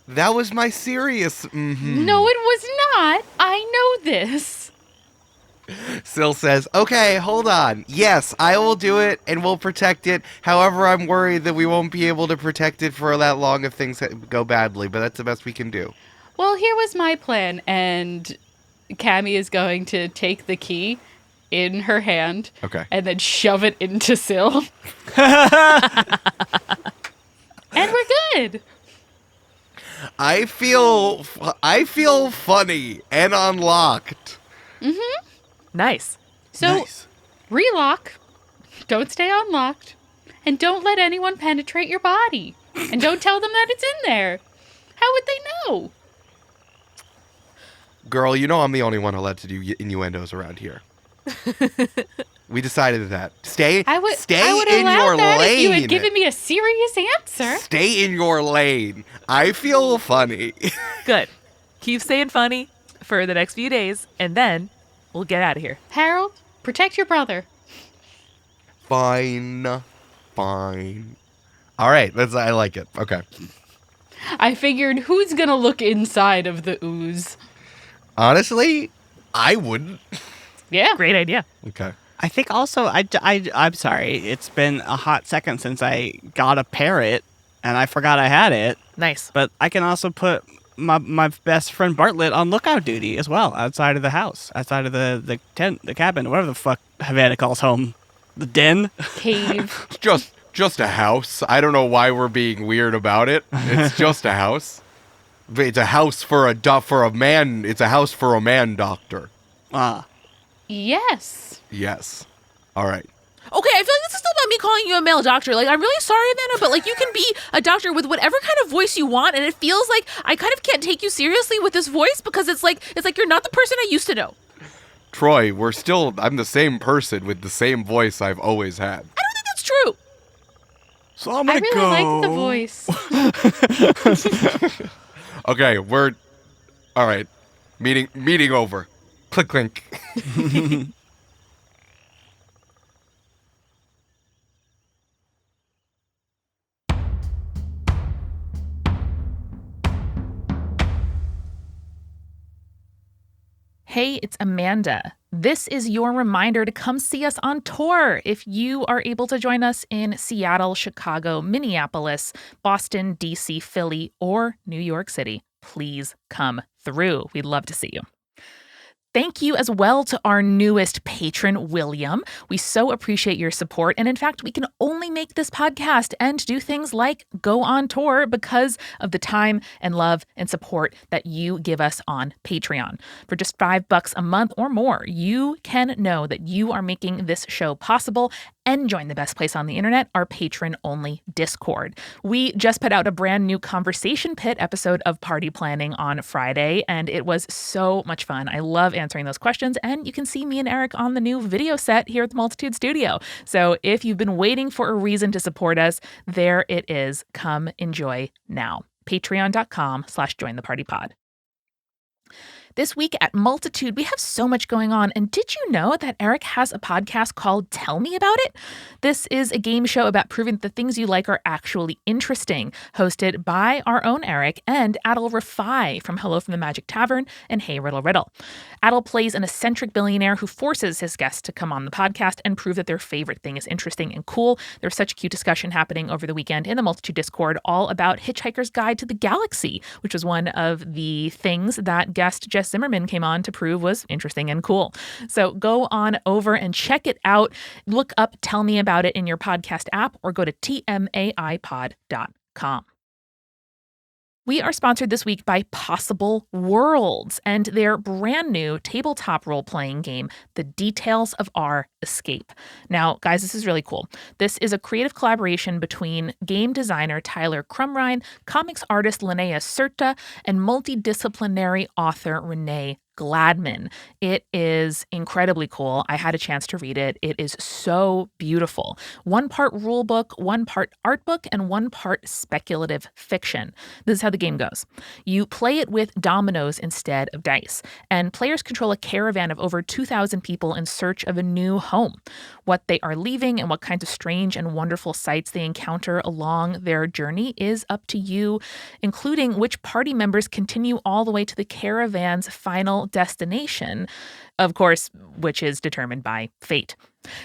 That was my serious. No, it was not. I know this. Syl says, okay, hold on. Yes, I will do it and we'll protect it. However, I'm worried that we won't be able to protect it for that long if things go badly, but that's the best we can do. Well, here was my plan, and Cammy is going to take the key in her hand and then shove it into Syl. And we're good. I feel funny and unlocked. Mm-hmm. Nice. So, relock. Don't stay unlocked. And don't let anyone penetrate your body. And don't tell them that it's in there. How would they know? Girl, you know I'm the only one allowed to do innuendos around here. We decided that. Stay I would in allow your that lane. if you had given me a serious answer. Stay in your lane. I feel funny. Good. Keep staying funny for the next few days, and then we'll get out of here. Harold, protect your brother. Fine. All right, I like it. Okay. I figured, who's gonna look inside of the ooze? Honestly, I wouldn't. Yeah. Great idea. Okay. I think also, I'm sorry, it's been a hot second since I got a parrot, and I forgot I had it. Nice. But I can also put my best friend Bartlett on lookout duty as well, outside of the house, outside of the tent, the cabin, whatever the fuck Havana calls home. The den? Cave. Just a house. I don't know why we're being weird about it. It's just a house. It's a house for a man. It's a house for a man doctor. Yes. Yes. All right. Okay, I feel like this is still about me calling you a male doctor. Like, I'm really sorry, Amanda, but like, you can be a doctor with whatever kind of voice you want, and it feels like I kind of can't take you seriously with this voice because it's like you're not the person I used to know. Troy, I'm the same person with the same voice I've always had. I don't think that's true. So I'm gonna I really like the voice. Okay, all right. Meeting over. Click, clink. Hey, it's Amanda. This is your reminder to come see us on tour. If you are able to join us in Seattle, Chicago, Minneapolis, Boston, DC, Philly, or New York City, please come through. We'd love to see you. Thank you as well to our newest patron, William. We so appreciate your support. And in fact, we can only make this podcast and do things like go on tour because of the time and love and support that you give us on Patreon. For just $5 a month or more, you can know that you are making this show possible and join the best place on the internet, our patron-only Discord. We just put out a brand new Conversation Pit episode of Party Planning on Friday, and it was so much fun. I love answering those questions, and you can see me and Eric on the new video set here at the Multitude Studio. So if you've been waiting for a reason to support us, there it is. Come enjoy now. Patreon.com/jointhepartypod. This week at Multitude, we have so much going on. And did you know that Eric has a podcast called Tell Me About It? This is a game show about proving that the things you like are actually interesting, hosted by our own Eric and Adil Rafai from Hello from the Magic Tavern and Hey Riddle Riddle. Adil plays an eccentric billionaire who forces his guests to come on the podcast and prove that their favorite thing is interesting and cool. There's such a cute discussion happening over the weekend in the Multitude Discord all about Hitchhiker's Guide to the Galaxy, which was one of the things that guest Jess Zimmerman came on to prove was interesting and cool. So go on over and check it out. Look up Tell Me About It in your podcast app or go to tmaipod.com. We are sponsored this week by Possible Worlds and their brand new tabletop role-playing game, The Details of Our Escape. Now, guys, this is really cool. This is a creative collaboration between game designer Tyler Crumrine, comics artist Linnea Serta, and multidisciplinary author Renee Gladman. It is incredibly cool. I had a chance to read it. It is so beautiful. 1 part rule book, 1 part art book, and 1 part speculative fiction. This is how the game goes. You play it with dominoes instead of dice, and players control a caravan of over 2,000 people in search of a new home. What they are leaving and what kinds of strange and wonderful sights they encounter along their journey is up to you, including which party members continue all the way to the caravan's final destination, of course, which is determined by fate.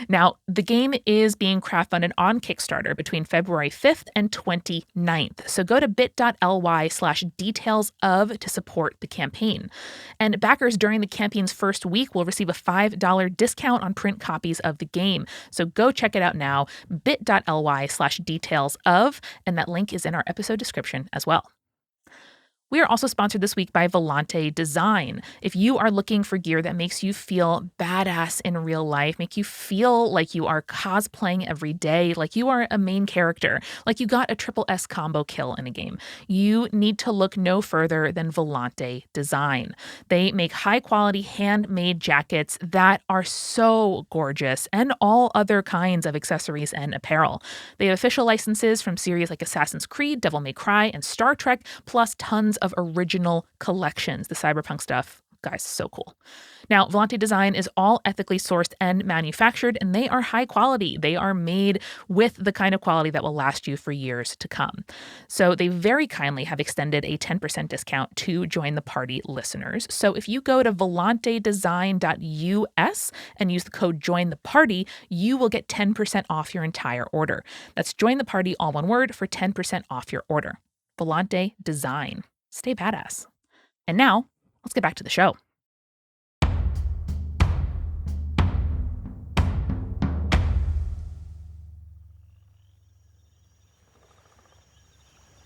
Now, the game is being crowdfunded on Kickstarter between February 5th and 29th. So go to bit.ly/detailsof to support the campaign. And backers during the campaign's first week will receive a $5 discount on print copies of the game. So go check it out now, bit.ly/detailsof, and that link is in our episode description as well. We are also sponsored this week by Volante Design. If you are looking for gear that makes you feel badass in real life, make you feel like you are cosplaying every day, like you are a main character, like you got a triple S combo kill in a game, you need to look no further than Volante Design. They make high-quality handmade jackets that are so gorgeous, and all other kinds of accessories and apparel. They have official licenses from series like Assassin's Creed, Devil May Cry, and Star Trek, plus tons of original collections. The cyberpunk stuff, guys, so cool. Now, Volante Design is all ethically sourced and manufactured, and they are high quality. They are made with the kind of quality that will last you for years to come. So they very kindly have extended a 10% discount to Join the Party listeners. So if you go to volantedesign.us and use the code JOINTHEPARTY, you will get 10% off your entire order. That's Join the Party, all one word, for 10% off your order. Volante Design. Stay badass. And now, let's get back to the show.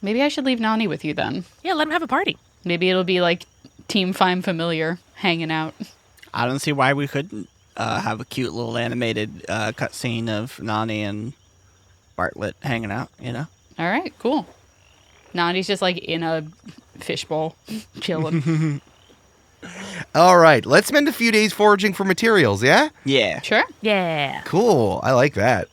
Maybe I should leave Nani with you then. Yeah, let him have a party. Maybe it'll be like Team Find Familiar hanging out. I don't see why we couldn't have a cute little animated cutscene of Nani and Bartlett hanging out, you know? All right, cool. Nani's just like in a fishbowl, chilling. All right, let's spend a few days foraging for materials, yeah? Yeah. Sure. Yeah. Cool, I like that.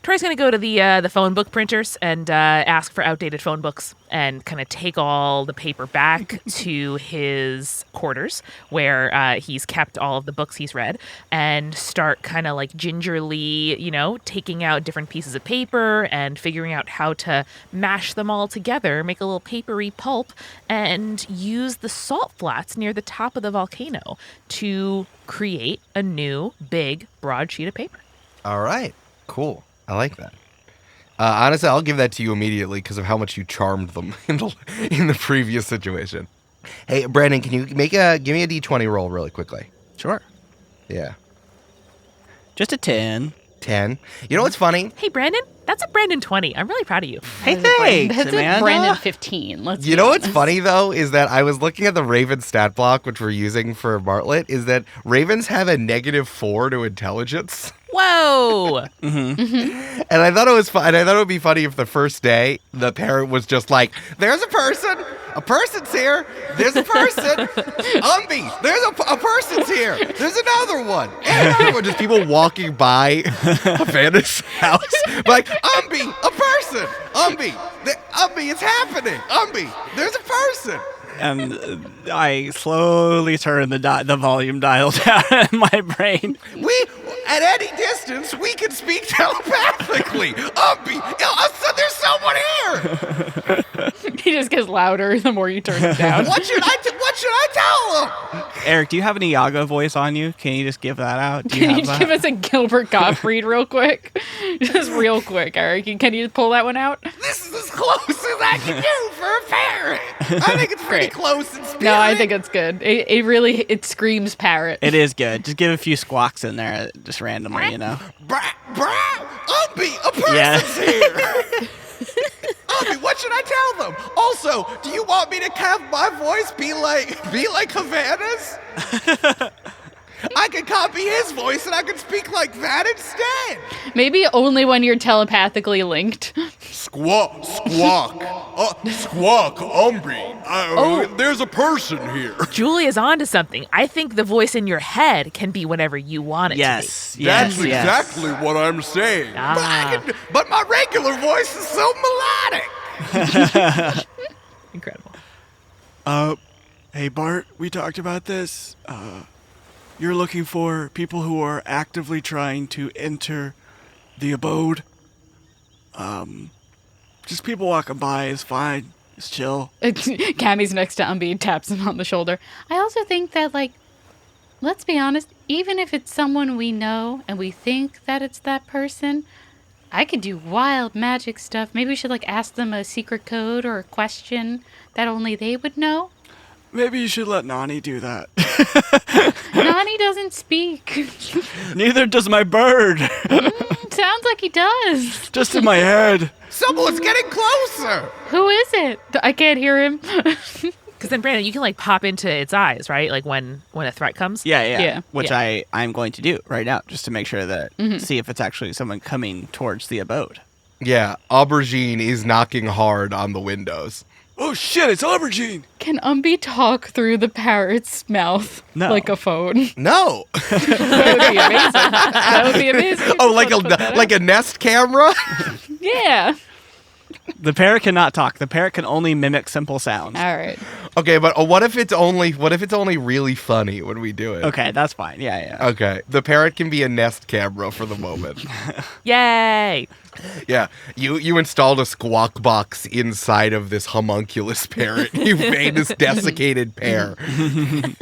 Troy's going to go to the phone book printers and ask for outdated phone books and kind of take all the paper back to his quarters where he's kept all of the books he's read and start kind of like gingerly, you know, taking out different pieces of paper and figuring out how to mash them all together, make a little papery pulp, and use the salt flats near the top of the volcano to create a new, big, broad sheet of paper. All right, cool. I like that. Honestly, I'll give that to you immediately because of how much you charmed them in the previous situation. Hey, Brandon, can you give me a D20 roll really quickly? Sure. Yeah. Just a 10. 10. You know what's funny? Hey, Brandon, that's a Brandon 20. I'm really proud of you. Hey, thanks, That's Amanda. a Brandon 15. You know what's funny, though, is that I was looking at the Raven stat block, which we're using for Bartlett, is that Ravens have a -4 to intelligence. Whoa! And I thought it was fun. And I thought it would be funny if the first day the parent was just like, "There's a person. A person's here. There's a person. Umbi. There's a person's here. There's another one. And another one." Just people walking by Havana's house, like, "Umbi, a person. Umbi, Umbi, it's happening. Umbi, there's a person." And I slowly turn the volume dial down in my brain. At any distance, we can speak telepathically. Umbi, there's someone here. He just gets louder the more you turn it down. What should I tell him? Eric, do you have an Iago voice on you? Can you just give that out? Do Can you have that? give us a Gilbert Gottfried real quick? Just real quick, Eric. Can you pull that one out? This is as close as I can do for a parrot. I think it's pretty close in spirit. No, I think it's good. It really screams parrot. It is good. Just give a few squawks in there, just randomly, you know. Umbi, a person's here. Umbi, what should I tell them? Also, do you want me to have my voice be like Havana's? I could copy his voice and I could speak like that instead. Maybe only when you're telepathically linked. Squawk. Squawk, Umbi. There's a person here. Julia's onto something. I think the voice in your head can be whatever you want it Yes. to be. That's exactly what I'm saying. But my regular voice is so melodic. Incredible. Hey, Bart, we talked about this. You're looking for people who are actively trying to enter the abode. Just people walking by is fine. It's chill. Cammy's next to Umbi and taps him on the shoulder. I also think that, like, let's be honest, even if it's someone we know and we think that it's that person, I could do wild magic stuff. Maybe we should, like, ask them a secret code or a question that only they would know. Maybe you should let Nani do that. Nani doesn't speak. Neither does my bird. Sounds like he does. Just in my head. Someone's getting closer. Who is it? I can't hear him. Because then, Brandon, you can like pop into its eyes, right? Like when a threat comes. Yeah. Which I'm going to do right now, just to make sure that see if it's actually someone coming towards the abode. Yeah, Aubergine is knocking hard on the windows. Oh shit, it's Aubergine. Can Umbi talk through the parrot's mouth like a phone? No. That would be amazing. That would be amazing. Oh, like a Nest camera? Yeah. The parrot cannot talk. The parrot can only mimic simple sounds. All right. Okay, but what if it's only really funny when we do it? Okay, that's fine. Yeah. Okay, the parrot can be a Nest camera for the moment. Yay! Yeah, you installed a squawk box inside of this homunculus parrot. You made this desiccated pear. And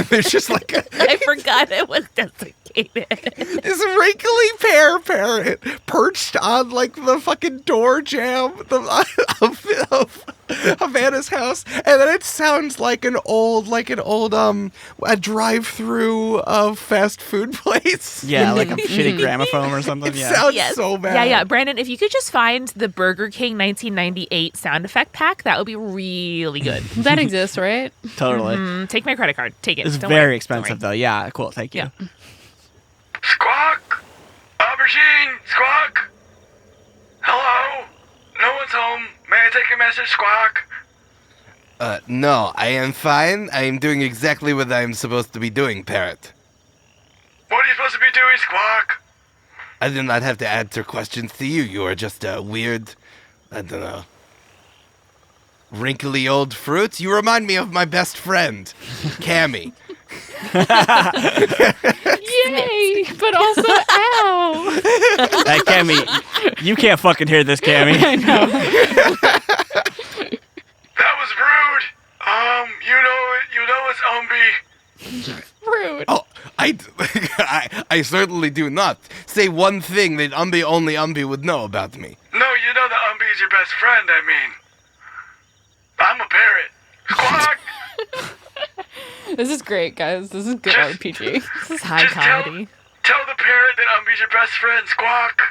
there's just like I forgot it was desiccated. this wrinkly pear parrot perched on like the fucking door jamb of Anna's house, and then it sounds like an old a drive-through of fast food place. Yeah, like a shitty gramophone or something. It sounds so bad. Yeah. Brandon, if you could just find the Burger King 1998 sound effect pack, that would be really good. That exists, right? Totally. Take my credit card. Take it. It's Don't very worry. expensive, though. Yeah, cool. Thank you. Yeah. Squawk! Aubergine! Squawk! Hello? No one's home. May I take a message, Squawk? No, I am fine. I am doing exactly what I am supposed to be doing, parrot. What are you supposed to be doing, Squawk? I do not have to answer questions to you. You are just a weird, I don't know, wrinkly old fruit. You remind me of my best friend, Cammy. Yay! But also, ow! Hey, Cammy, you can't fucking hear this, Cammy. I know. That was rude. You know it's Umbi. Rude. Oh, I certainly do not. Say one thing that only Umbi would know about me. No, you know that Umbi's your best friend, I mean. I'm a parrot. Squawk! This is great, guys. This is good RPG. This is high comedy. Tell the parrot that Umbi's your best friend, Squawk.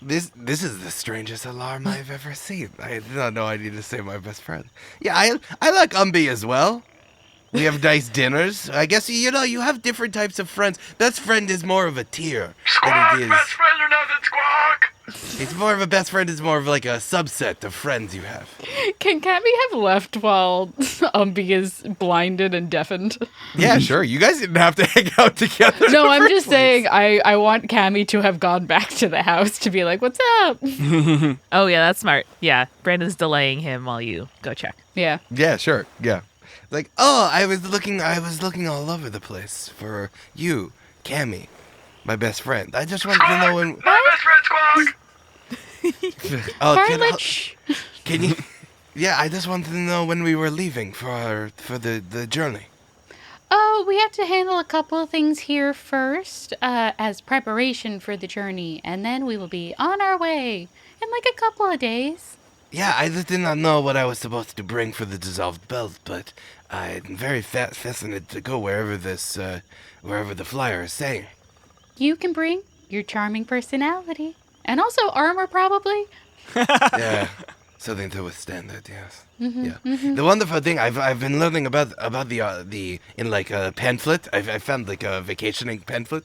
This is the strangest alarm I've ever seen. I did not know I needed to say my best friend. Yeah, I like Umbi as well. We have nice dinners. I guess, you have different types of friends. Best friend is more of a tier. Squawk, than it is. best friend or nothing, Squawk. It's more of a best friend is more of like a subset of friends you have. Can Cammy have left while Umbi is blinded and deafened? Yeah, sure. You guys didn't have to hang out together. No, I'm just saying I want Cammy to have gone back to the house to be like, what's up? Oh, yeah, that's smart. Yeah, Brandon's delaying him while you go check. Yeah. Yeah, sure. Yeah. Like, I was looking all over the place for you, Cammy, my best friend. I just wanted to know when. My best friend, Squawk. Carlich. Can you? Yeah, I just wanted to know when we were leaving for the journey. Oh, we have to handle a couple of things here first, as preparation for the journey, and then we will be on our way in like a couple of days. Yeah, I just did not know what I was supposed to bring for the dissolved belt, but I'm very fascinated to go wherever the flyer is saying. You can bring your charming personality, and also armor, probably. Yeah, something to withstand it. Yes. Yeah. The wonderful thing I've been learning about the in like a pamphlet. I found like a vacationing pamphlet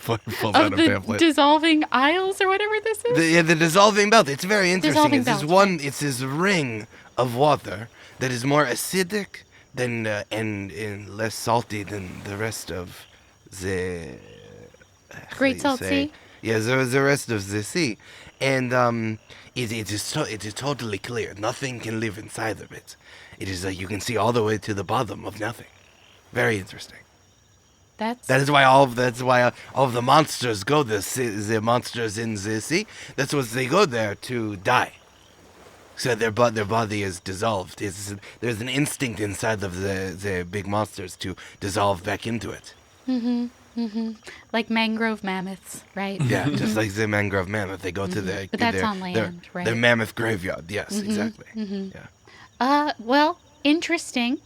Pulls out of a the pamphlet. dissolving isles or whatever this is. The dissolving belt. It's very interesting. Dissolving It's belt, it's this ring of water that is more acidic than and less salty than the rest of the Great Salt Sea? Yeah, the rest of the sea, and it is totally clear. Nothing can live inside of it. It is you can see all the way to the bottom of nothing. Very interesting. That's why all of the monsters go the monsters in the sea. That's what they go there to die. So their body is dissolved. There's an instinct inside of the big monsters to dissolve back into it. Like mangrove mammoths, right? Yeah, just like the mangrove mammoth. They go to their But that's on land, right? Their mammoth graveyard. Yes, exactly. Yeah. Well, interesting.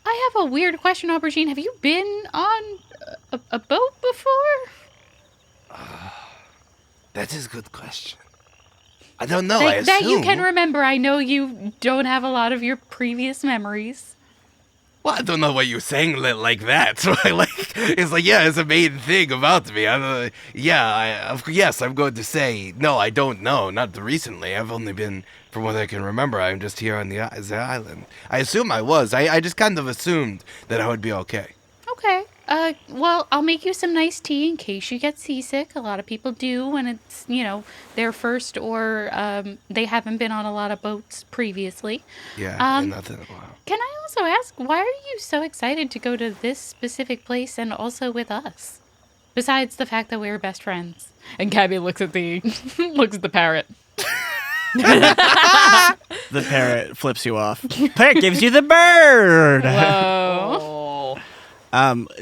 I have a weird question, Aubergine. Have you been on a boat before? That is a good question. I don't know. That you can remember. I know you don't have a lot of your previous memories. Well, I don't know why you're saying it like that. So it's a main thing about me. Yes, I'm going to say no. I don't know. Not recently. I've only been, from what I can remember, I'm just here on the island. I assume I was. I just kind of assumed that I would be okay. Okay. Well, I'll make you some nice tea in case you get seasick. A lot of people do when it's, their first or they haven't been on a lot of boats previously. Yeah, nothing in a while. Can I also ask, why are you so excited to go to this specific place and also with us? Besides the fact that we're best friends. And Cabby looks at the parrot. The parrot flips you off. Parrot gives you the bird. Whoa.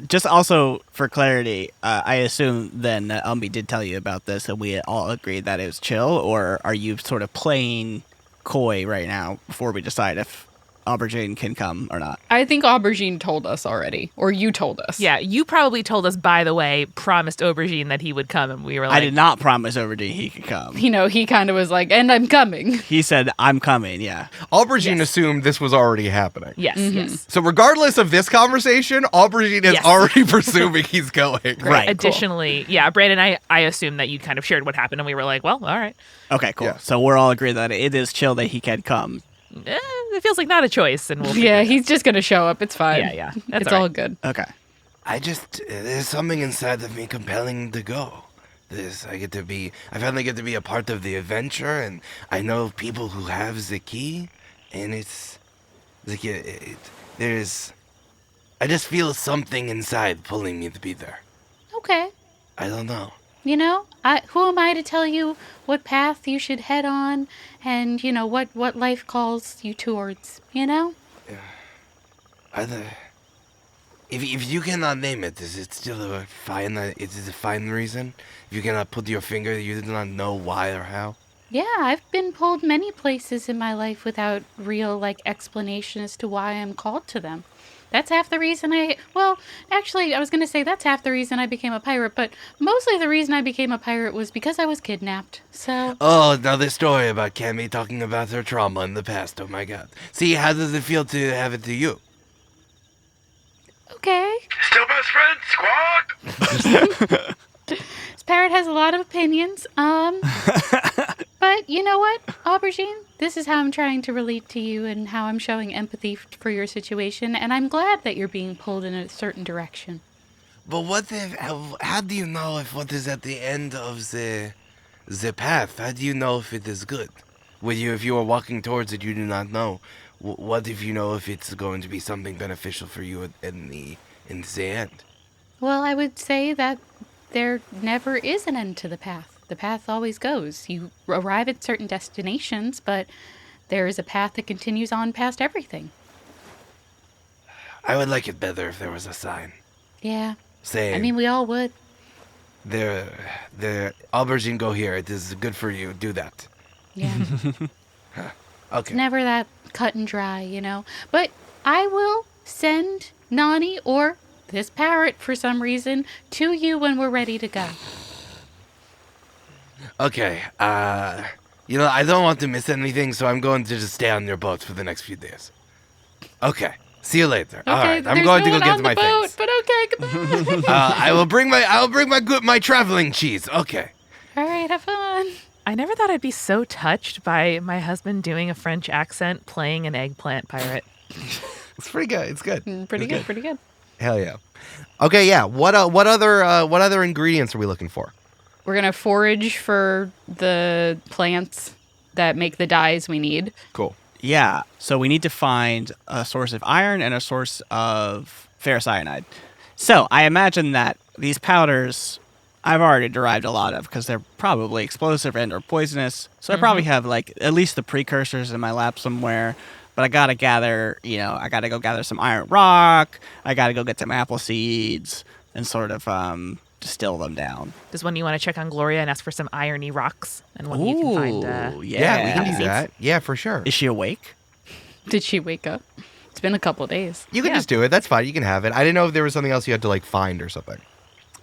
Just also for clarity, I assume then that Umbi did tell you about this and we all agreed that it was chill, or are you sort of playing coy right now before we decide if Aubergine can come or not? I think Aubergine told us already, or you told us. Yeah, you probably told us, by the way, promised Aubergine that he would come, and we were like... I did not promise Aubergine he could come. He kind of was like, and I'm coming. He said, I'm coming, yeah. Aubergine assumed this was already happening. Yes, yes. So regardless of this conversation, Aubergine is already presuming he's going. Right. Additionally, Brandon, I assumed that you kind of shared what happened, and we were like, well, all right. Okay, cool. Yeah. So we're all agreed that it is chill that he can come. It feels like not a choice, and we'll he's just going to show up. It's fine. Yeah. That's it's all good. Okay. There's something inside of me compelling to go. I finally get to be a part of the adventure, and I know people who have the key, and it's like I just feel something inside pulling me to be there. Okay. I don't know. Who am I to tell you what path you should head on and, what life calls you towards, If you cannot name it, is it still a fine reason? If you cannot put your finger, you do not know why or how? Yeah, I've been pulled many places in my life without real, explanation as to why I'm called to them. That's half the reason I was going to say that's half the reason I became a pirate, but mostly the reason I became a pirate was because I was kidnapped, so... Oh, another story about Cammy talking about her trauma in the past, oh my god. See, how does it feel to have it to you? Okay. Still best friends, squawk? This parrot has a lot of opinions, but you know what, Aubergine? This is how I'm trying to relate to you and how I'm showing empathy for your situation, and I'm glad that you're being pulled in a certain direction. But how do you know if what is at the end of the path? How do you know if it is good? If you are walking towards it, you do not know. What if you know if it's going to be something beneficial for you in the end? Well, I would say that there never is an end to the path. The path always goes. You arrive at certain destinations, but there is a path that continues on past everything. I would like it better if there was a sign. Yeah. Saying, I mean, we all would. The Aubergine, go here. It is good for you. Do that. Yeah. Okay. It's never that cut and dry, But I will send Nani or this parrot, for some reason, to you when we're ready to go. Okay, I don't want to miss anything, so I'm going to just stay on your boat for the next few days. Okay, see you later. Okay, All right, I'm there's going no to go one get on my the boat, things. But Okay, goodbye. I will bring my traveling cheese. Okay. All right, have fun. I never thought I'd be so touched by my husband doing a French accent playing an eggplant pirate. It's pretty good. It's good. Pretty good. Hell yeah. Okay, yeah. What other ingredients are we looking for? We're gonna forage for the plants that make the dyes we need. Cool. Yeah. So we need to find a source of iron and a source of ferrocyanide. So I imagine that these powders I've already derived a lot of because they're probably explosive and or poisonous. So I probably have like at least the precursors in my lab somewhere. But I gotta gather, I gotta go gather some iron rock. I gotta go get some apple seeds and sort of distill them down. Does one you want to check on Gloria and ask for some irony rocks? And one you can find. Yeah, we can do that. Yeah, for sure. Is she awake? Did she wake up? It's been a couple of days. You can just do it. That's fine. You can have it. I didn't know if there was something else you had to like find or something.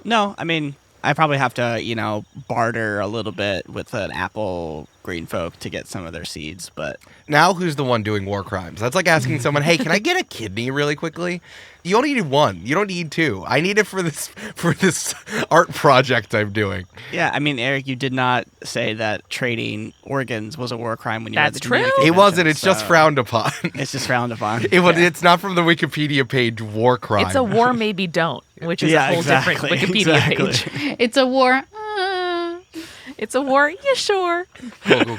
No, I mean, I probably have to, barter a little bit with an apple green folk to get some of their seeds, but... Now who's the one doing war crimes? That's like asking someone, hey, can I get a kidney really quickly? You only need one. You don't need two. I need it for this art project I'm doing. Yeah, I mean, Eric, you did not say that trading organs was a war crime when you read the true. Geneva It wasn't. Convention, It's just frowned upon. It's just frowned upon. It's not from the Wikipedia page, war crime. It's a war maybe don't, which is a whole different Wikipedia page. It's a war. It's a war, yeah, sure. Cool.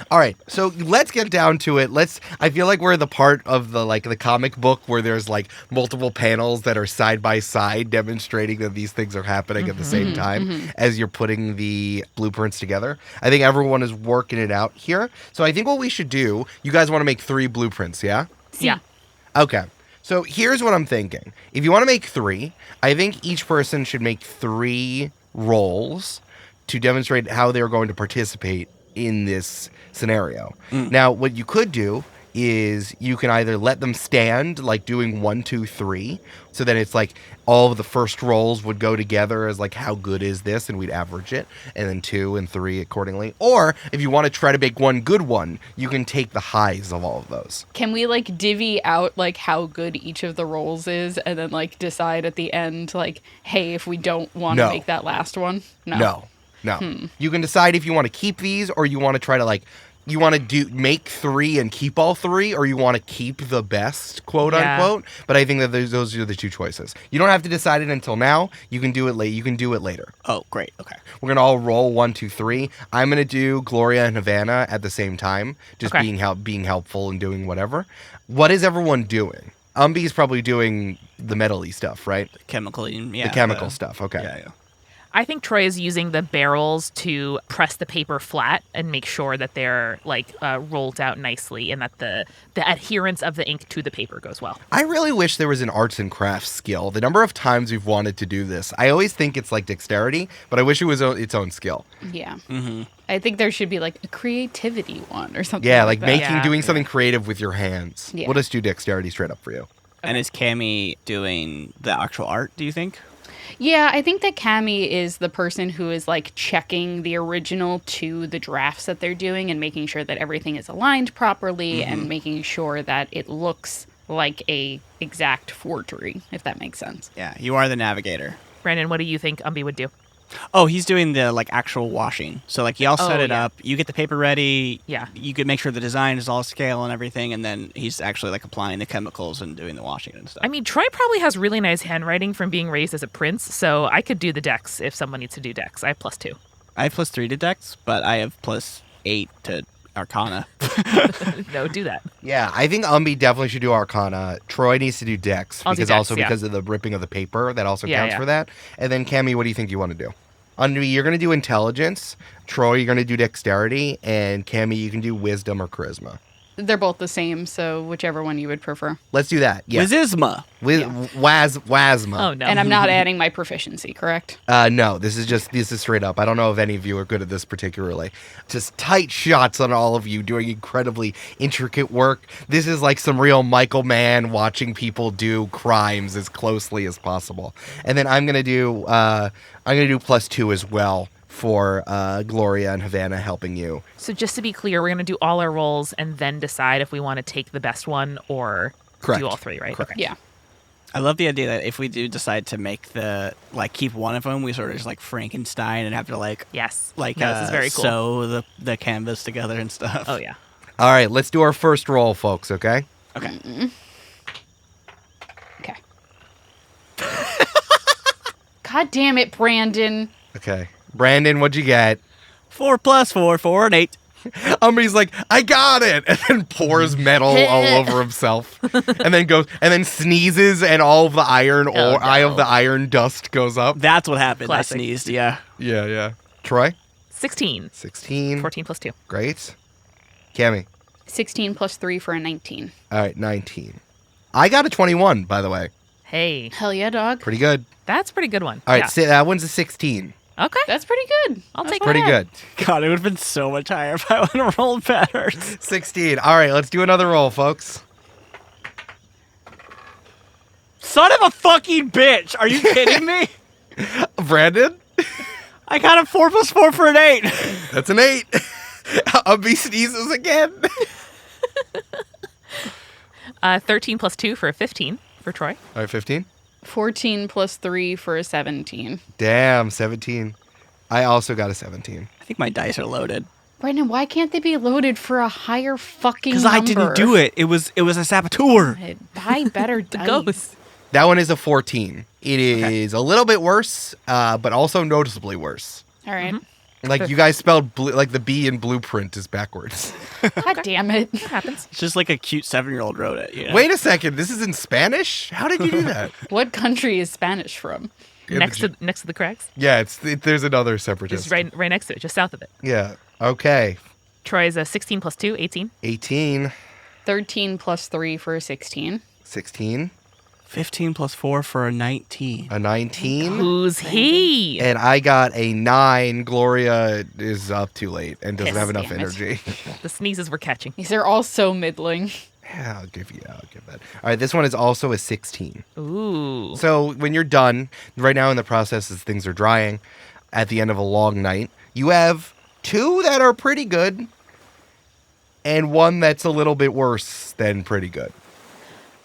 All right, so let's get down to it. I feel like we're the part of the comic book where there's like multiple panels that are side by side demonstrating that these things are happening at the same time as you're putting the blueprints together. I think everyone is working it out here. So I think what we should do, you guys want to make 3 blueprints, yeah? Yeah. Okay. So here's what I'm thinking. If you want to make 3, I think each person should make 3 rolls to demonstrate how they're going to participate in this scenario. Now, what you could do is you can either let them stand, like doing 1, 2, 3, so that it's like all of the first rolls would go together as like how good is this, and we'd average it, and then 2 and 3 accordingly. Or if you want to try to make one good one, you can take the highs of all of those. Can we like divvy out like how good each of the rolls is, and then like decide at the end like, hey, if we don't want to make that last one? No. You can decide if you want to keep these, or you want to try to you want to make 3 and keep all 3, or you want to keep the best, quote unquote. But I think that those are the 2 choices. You don't have to decide it until now. You can do it late. You can do it later. Oh, great. Okay. We're gonna all roll 1, 2, 3. I'm gonna do Gloria and Havana at the same time, just being helpful and doing whatever. What is everyone doing? Umbi's probably doing the metal-y stuff, right? The chemical stuff. Okay. Yeah. I think Troy is using the barrels to press the paper flat and make sure that they're rolled out nicely and that the adherence of the ink to the paper goes well. I really wish there was an arts and crafts skill. The number of times we've wanted to do this, I always think it's like dexterity, but I wish it was its own skill. Yeah. I think there should be like a creativity one or something. Yeah, like that. doing something creative with your hands. Yeah. We'll just do dexterity straight up for you. And is Cammy doing the actual art, do you think? Yeah, I think that Cammy is the person who is like checking the original to the drafts that they're doing and making sure that everything is aligned properly and making sure that it looks like a exact forgery, if that makes sense. Yeah, you are the navigator. Brandon, what do you think Umbi would do? Oh, he's doing the actual washing. So y'all set it up. You get the paper ready. Yeah. You could make sure the design is all scale and everything, and then he's actually applying the chemicals and doing the washing and stuff. I mean, Troy probably has really nice handwriting from being raised as a prince, so I could do the dex if someone needs to do dex. I have +2. I have +3 to dex, but I have +8 to Arcana. No, do that. Yeah, I think Umbi definitely should do Arcana. Troy needs to do Dex I'll do Dex, because of the ripping of the paper. That also counts Yeah. for that. And then Cammy, what do you think you want to do? Umbi, you're going to do Intelligence. Troy, you're going to do Dexterity. And Cammy, you can do Wisdom or Charisma. They're both the same, so whichever one you would prefer. Let's do that. Yeah. Wizisma. Wasma. Oh, no. And I'm not adding my proficiency, correct? No, this is straight up. I don't know if any of you are good at this particularly. Just tight shots on all of you doing incredibly intricate work. This is like some real Michael Mann watching people do crimes as closely as possible. And then I'm gonna do +2 as well for Gloria and Havana helping you. So just to be clear, we're going to do all our rolls and then decide if we want to take the best one or Correct. do all 3, right? Correct. Okay. Yeah. I love the idea that if we do decide to make keep one of them, we sort of just like Frankenstein and have to Yes. this is very cool. sew the canvas together and stuff. Oh, yeah. All right, let's do our first roll, folks, okay? Okay. Okay. God damn it, Brandon. Okay. Brandon, what'd you get? 4 + 4, 4 and 8. Umbi's like, I got it, and then pours metal all over himself, and then sneezes, and all of the iron eye of the iron dust goes up. That's what happened. Classic. I sneezed. Yeah. Yeah. Troy? 16. 16. 14 + 2. Great. Cammy? 16 + 3 for a 19. All right, 19. I got a 21, by the way. Hey, Hell yeah, dog. Pretty good. that's a pretty good one. All right, Yeah. so that one's a 16. Okay. That's pretty good. I'll That's take not Pretty bad. good. God, it would have been so much higher if I would have rolled better. 16. All right, let's do another roll, folks. Son of a fucking bitch! Are you kidding me? Brandon? I got a 4 + 4 for an 8. That's an 8. Umbi sneezes again. 13 + 2 for a 15 for Troy. All right, 15. 14 + 3 for a 17. Damn, 17. I also got a 17. I think my dice are loaded. Brandon, why can't they be loaded for a higher fucking Because number? I didn't do it. It was a saboteur. Buy better dice. Ghost. That one is a 14. It is a little bit worse, but also noticeably worse. All right. Like you guys spelled like the B in blueprint is backwards. God damn it. That happens. It's just like a cute 7-year-old wrote it. You know? Wait a second, this is in Spanish? How did you do that? What country is Spanish from? Next to the crags. Yeah, there's another separatist. Just right next to it, just south of it. Yeah. Okay. Troy's a 16 + 2, 18. 18, 13 + 3 for a 16. 16, 15 + 4 for a 19. a 19, Who's he? and I got a 9. Gloria is up too late and doesn't Yes, have enough damn it. energy. The sneezes we're catching. These are all so middling. Yeah, I'll give that. All right, this one is also a 16. Ooh. So when you're done, right now in the process as things are drying, at the end of a long night, you have 2 that are pretty good, and 1 that's a little bit worse than pretty good.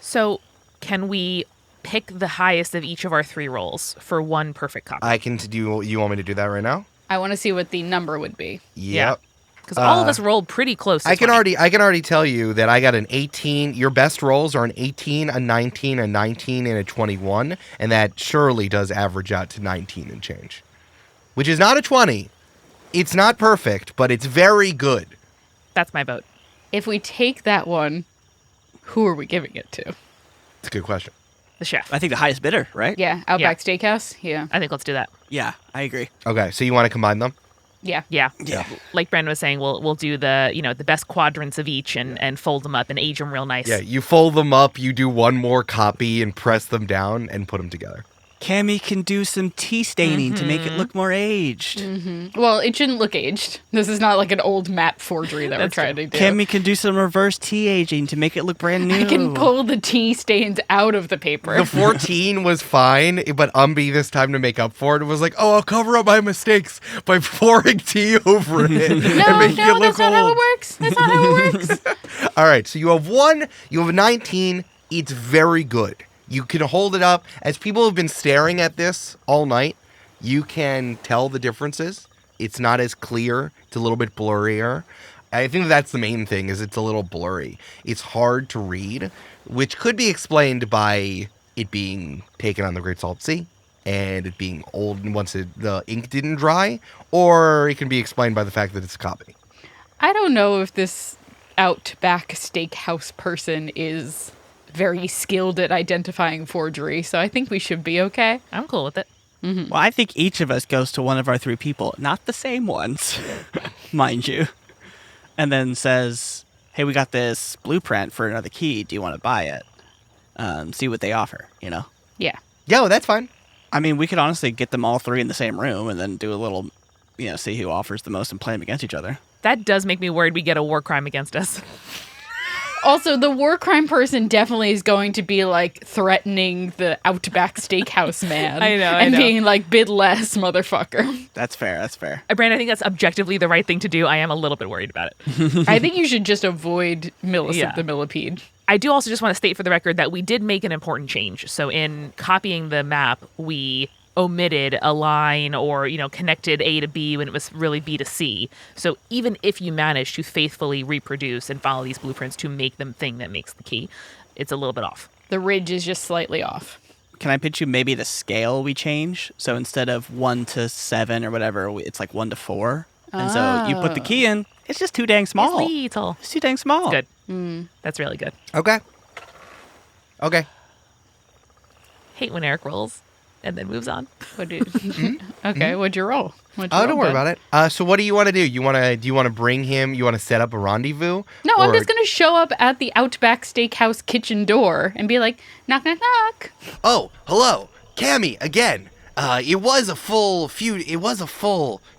So, can we pick the highest of each of our 3 rolls for one perfect copy? I can do. You want me to do that right now? I want to see what the number would be. Yep. Because all of us rolled pretty close to I can 20. already tell you that I got an 18. Your best rolls are an 18, a 19, a 19, and a 21, and that surely does average out to 19 and change, which is not a 20. It's not perfect, but it's very good. That's my vote. If we take that one, who are we giving it to? It's a good question. The chef. I think the highest bidder, right? Yeah, Outback Steakhouse? Yeah. I think let's do that. Yeah, I agree. Okay, so you want to combine them? Yeah. Yeah. Yeah. Like Brandon was saying, we'll do the best quadrants of each and fold them up and age them real nice. Yeah, you fold them up, you do one more copy and press them down and put them together. Cammy can do some tea staining to make it look more aged. Well, it shouldn't look aged. This is not like an old map forgery that we're trying to do. Cammy can do some reverse tea aging to make it look brand new. I can pull the tea stains out of the paper. The 14 was fine, but Umbi this time to make up for it was like, oh, I'll cover up my mistakes by pouring tea over it and making it look that's not how it old. works. That's not how it works. All right, so you have 1, you have 19. It's very good. You can hold it up. As people have been staring at this all night, you can tell the differences. It's not as clear. It's a little bit blurrier. I think that's the main thing, is it's a little blurry. It's hard to read, which could be explained by it being taken on the Great Salt Sea and it being old once the ink didn't dry, or it can be explained by the fact that it's a copy. I don't know if this Outback Steakhouse person is very skilled at identifying forgery, so I think we should be okay. I'm cool with it. Well, I think each of us goes to one of our 3 people, not the same ones, mind you, and then says, hey, we got this blueprint for another key. Do you want to buy it? See what they offer, you know? Yeah. Yeah, well, that's fine. I mean, we could honestly get them all 3 in the same room and then do a little, see who offers the most and play them against each other. That does make me worried we get a war crime against us. Also, the war crime person definitely is going to be like threatening the Outback Steakhouse man. I and know. being like, bid less, motherfucker. That's fair. That's fair. Brandon, I think that's objectively the right thing to do. I am a little bit worried about it. I think you should just avoid Millicent Yeah. the Millipede. I do also just want to state for the record that we did make an important change. So in copying the map, we omitted a line or, connected A to B when it was really B to C. So even if you manage to faithfully reproduce and follow these blueprints to make them thing that makes the key, it's a little bit off. The ridge is just slightly off. Can I pitch you maybe the scale we change? So instead of 1 to 7 or whatever, it's like 1 to 4. And so you put the key in, it's just too dang small. It's little. It's too dang small. It's good. That's really good. Okay. Hate when Eric rolls and then moves on. Okay, what'd you roll? Don't worry about it. So what do you want to do? Do you want to bring him? You want to set up a rendezvous? No, I'm just going to show up at the Outback Steakhouse kitchen door and be like, knock, knock, knock. Oh, hello. Cammy, again. It was a full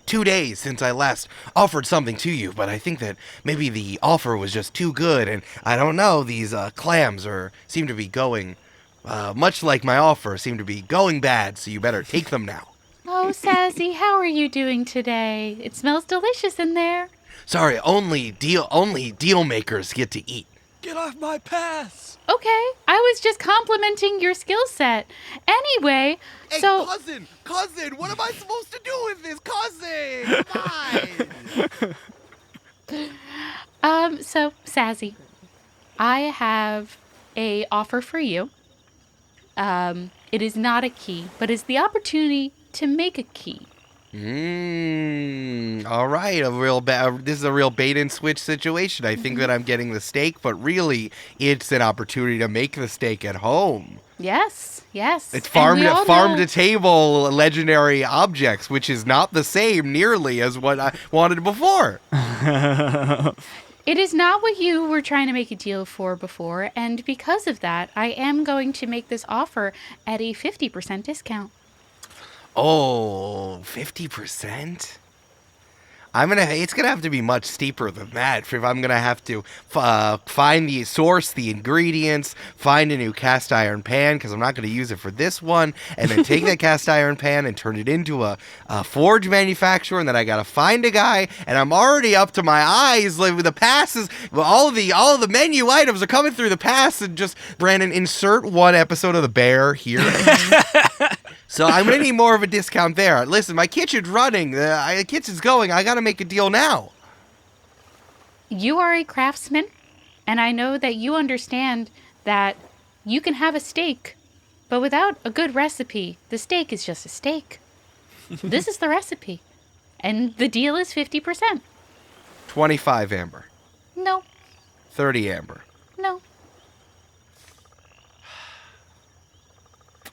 2 days since I last offered something to you, but I think that maybe the offer was just too good, and I don't know, these clams seem to be going, much like my offer, seem to be going bad, so you better take them now. Oh, Sassy, how are you doing today? It smells delicious in there. Sorry, only deal makers get to eat. Get off my pass! Okay, I was just complimenting your skill set. Anyway, Hey, so... cousin, what am I supposed to do with this, cousin? Come on. So, Sassy, I have a offer for you. It is not a key, but it's the opportunity to make a key. All right, this is a real bait and switch situation. I think that I'm getting the steak, but really, it's an opportunity to make the steak at home. Yes. It's farm to table legendary objects, which is not the same nearly as what I wanted before. It is not what you were trying to make a deal for before, and because of that, I am going to make this offer at a 50% discount. Oh, 50%? It's gonna have to be much steeper than that if I'm gonna have to source the ingredients, find a new cast iron pan because I'm not gonna use it for this one, and then take that cast iron pan and turn it into a forge manufacturer, and then I gotta find a guy, and I'm already up to my eyes like with the passes. All the menu items are coming through the pass, and just Brandon, insert one episode of The Bear here. So I'm going to need more of a discount there. Listen, my kitchen's running. The kitchen's going. I got to make a deal now. You are a craftsman, and I know that you understand that you can have a steak, but without a good recipe, the steak is just a steak. This is the recipe, and the deal is 50%. 25 amber. No. 30 amber. No.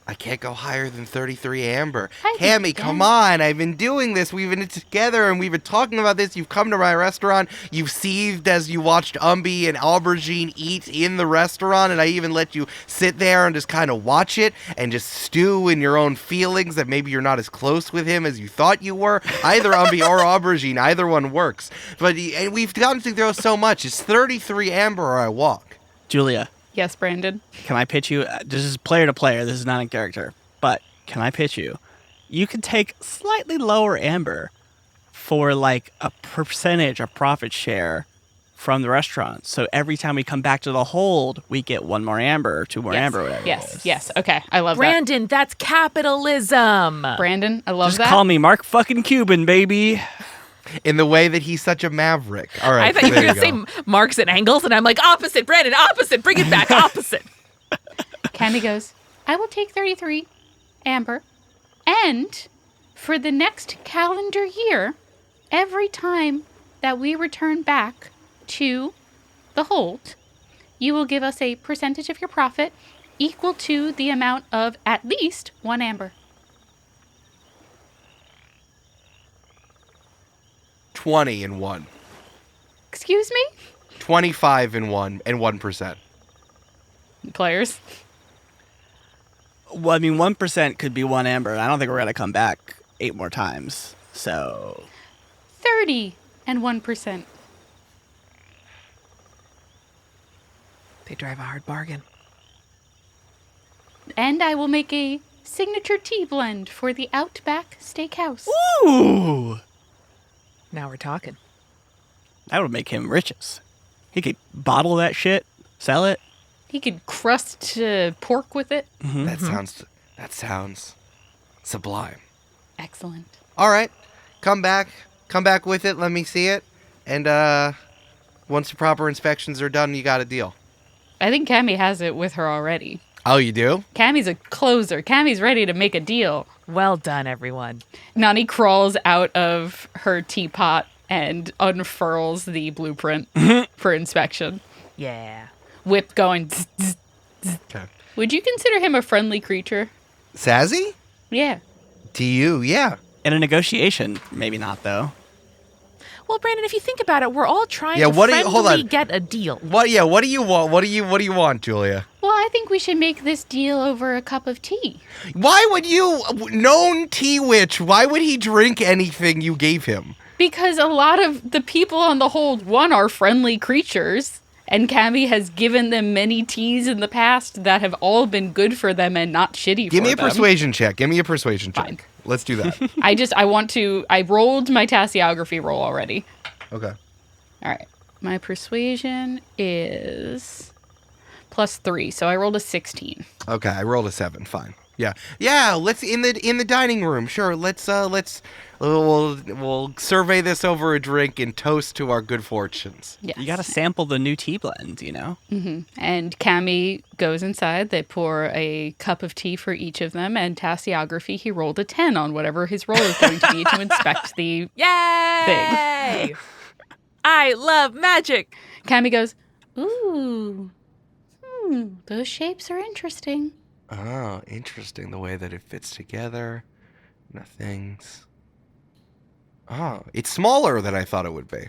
I can't go higher than 33 amber. I Cammy, can. come on. I've been doing this. We've been together, and we've been talking about this. You've come to my restaurant. You've seethed as you watched Umbi and Aubergine eat in the restaurant, and I even let you sit there and just kind of watch it and just stew in your own feelings that maybe you're not as close with him as you thought you were. Either Umbi or Aubergine, either one works. And we've gotten through so much. It's 33 amber or I walk. Julia. Yes, Brandon. Can I pitch you? This is player to player. This is not in character. But can I pitch you? You can take slightly lower amber for like a percentage of profit share from the restaurant. So every time we come back to the hold, we get 1 more amber or 2 more amber, whatever. Yes. Okay, I love Brandon, that's capitalism. that. Brandon, I love Just that. call me Mark fucking Cuban, baby. In the way that he's such a maverick. All right. I thought you were going to say marks and angles, and I'm like, opposite, Brandon, opposite. Bring it back, opposite. Cammy goes, I will take 33 amber, and for the next calendar year, every time that we return back to the hold, you will give us a percentage of your profit equal to the amount of at least 1 amber. 20 and 1. Excuse me? 25 and 1 and 1%. Players. Well, I mean, 1% could be 1 amber. I don't think we're going to come back 8 more times. So 30 and 1%. They drive a hard bargain. And I will make a signature tea blend for the Outback Steakhouse. Ooh! Now we're talking. That would make him riches. He could bottle that shit, sell it, He could crust pork with it. That sounds sublime. Excellent. All right, come back with it. Let me see it, and once the proper inspections are done, you got a deal. I think Cammy has it with her already. Oh, you do? Cammy's a closer. Cammy's ready to make a deal. Well done, everyone. Nani crawls out of her teapot and unfurls the blueprint for inspection. Yeah. Whip going. Zzz, zzz, zzz. Okay. Would you consider him a friendly creature? Sassy? Yeah. To you, yeah. In a negotiation, maybe not though. Well, Brandon, if you think about it, we're all trying Yeah, to what do you- hold friendly on. get a deal. What? Yeah. What do you want? What do you want, Julia? Well, I think we should make this deal over a cup of tea. Why would you, known tea witch? Why would he drink anything you gave him? Because a lot of the people on the Hold One are friendly creatures, and Cammy has given them many teas in the past that have all been good for them and not shitty Give for me a them. persuasion check. Give me a persuasion Fine. check. Let's do that. I rolled my Tassiography roll already. Okay. All right. My persuasion is +3, so I rolled a 16. Okay, I rolled a 7. Fine. Yeah. Let's in the dining room. Sure. We'll survey this over a drink and toast to our good fortunes. Yes. You got to sample the new tea blend, you know? And Cammy goes inside. They pour a cup of tea for each of them. And Tassiography, he rolled a 10 on whatever his roll is going to be to inspect the Yay! I love magic. Cammy goes, ooh, those shapes are interesting. Oh, interesting the way that it fits together. The things. Oh, it's smaller than I thought it would be.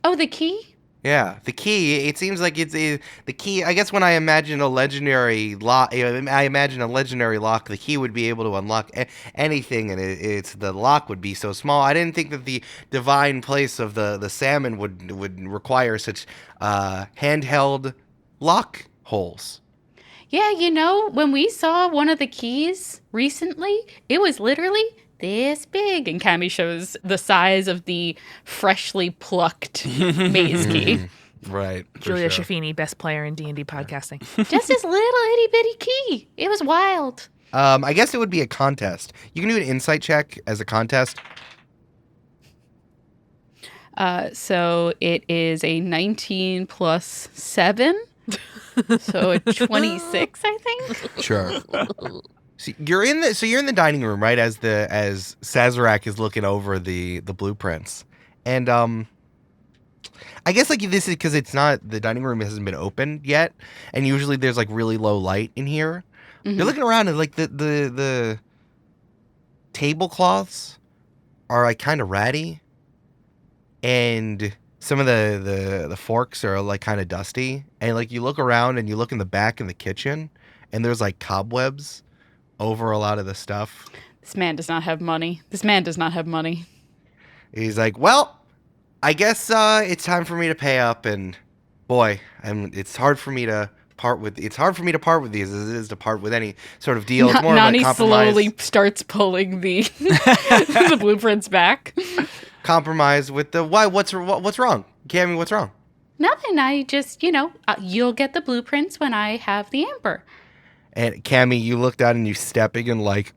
Oh, the key? Yeah, the key. It seems like it's the key. I guess when I imagine a legendary lock, the key would be able to unlock anything, and it's the lock would be so small. I didn't think that the divine place of the salmon would require such handheld lock holes. Yeah, you know, when we saw one of the keys recently, it was literally this big. And Cammy shows the size of the freshly plucked maze key. Right. Julia Schifini, best player in D&D podcasting. Just this little itty bitty key. It was wild. I guess it would be a contest. You can do an insight check as a contest. So it is a 19 plus 7. So a 26, I think. Sure. So you're in the dining room, right? As Sazerac is looking over the blueprints, and I guess like this is because it's not the dining room hasn't been opened yet, and usually there's like really low light in here. You're looking around and like the tablecloths are like kind of ratty, and some of the forks are like kind of dusty, and like you look around and you look in the back in the kitchen, and there's like cobwebs over a lot of the stuff. This man does not have money. He's like, well, I guess it's time for me to pay up, and boy, it's hard for me to part with these as it is to part with any sort of deal. It's more Nani of a compromise. slowly starts pulling the the blueprints back. Compromise with the why? What's wrong, Cammy? What's wrong? Nothing. I just, you'll get the blueprints when I have the amber. And Cammy, you look down and you stepping in like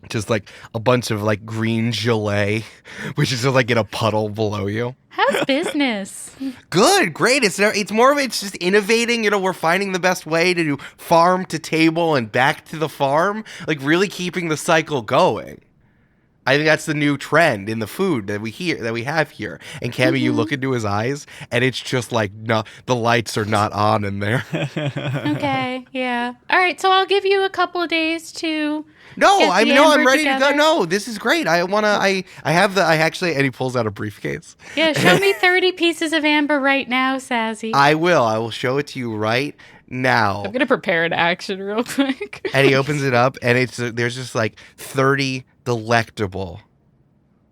just like a bunch of like green gelée, which is just like in a puddle below you. How's business? Good, great. It's just innovating. We're finding the best way to do farm to table and back to the farm, like really keeping the cycle going. I think that's the new trend in the food that we have here. And Cammy, you look into his eyes, and it's just like no, the lights are not on in there. Okay, yeah. All right, so I'll give you a couple of days to. I'm ready together. to go. No, this is great. I actually, and he pulls out a briefcase. Yeah, show me 30 pieces of amber right now, Sassy. I will show it to you right now. I'm gonna prepare an action real quick. And he opens it up, and there's just like 30 delectable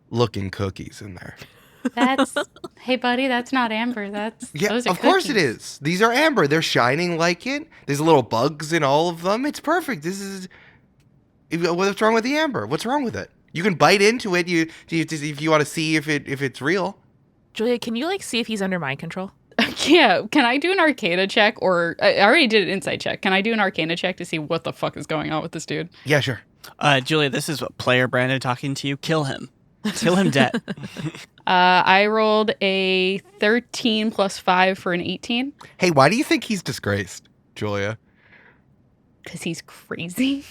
looking cookies in there. Hey buddy, that's not amber. Those are of course it cookies. is. These are amber. They're shining like it. There's little bugs in all of them. It's perfect. What's wrong with the amber? What's wrong with it? You can bite into it. If you want to see if it's real. Julia, can you see if he's under mind control? Yeah, can I do an Arcana check? Or I already did an insight check. Can I do an Arcana check to see what the fuck is going on with this dude? Yeah, sure. Julia, this is what player Brandon talking to you. Kill him. Kill him dead. I rolled a 13 plus 5 for an 18. Hey, why do you think he's disgraced, Julia? Because he's crazy.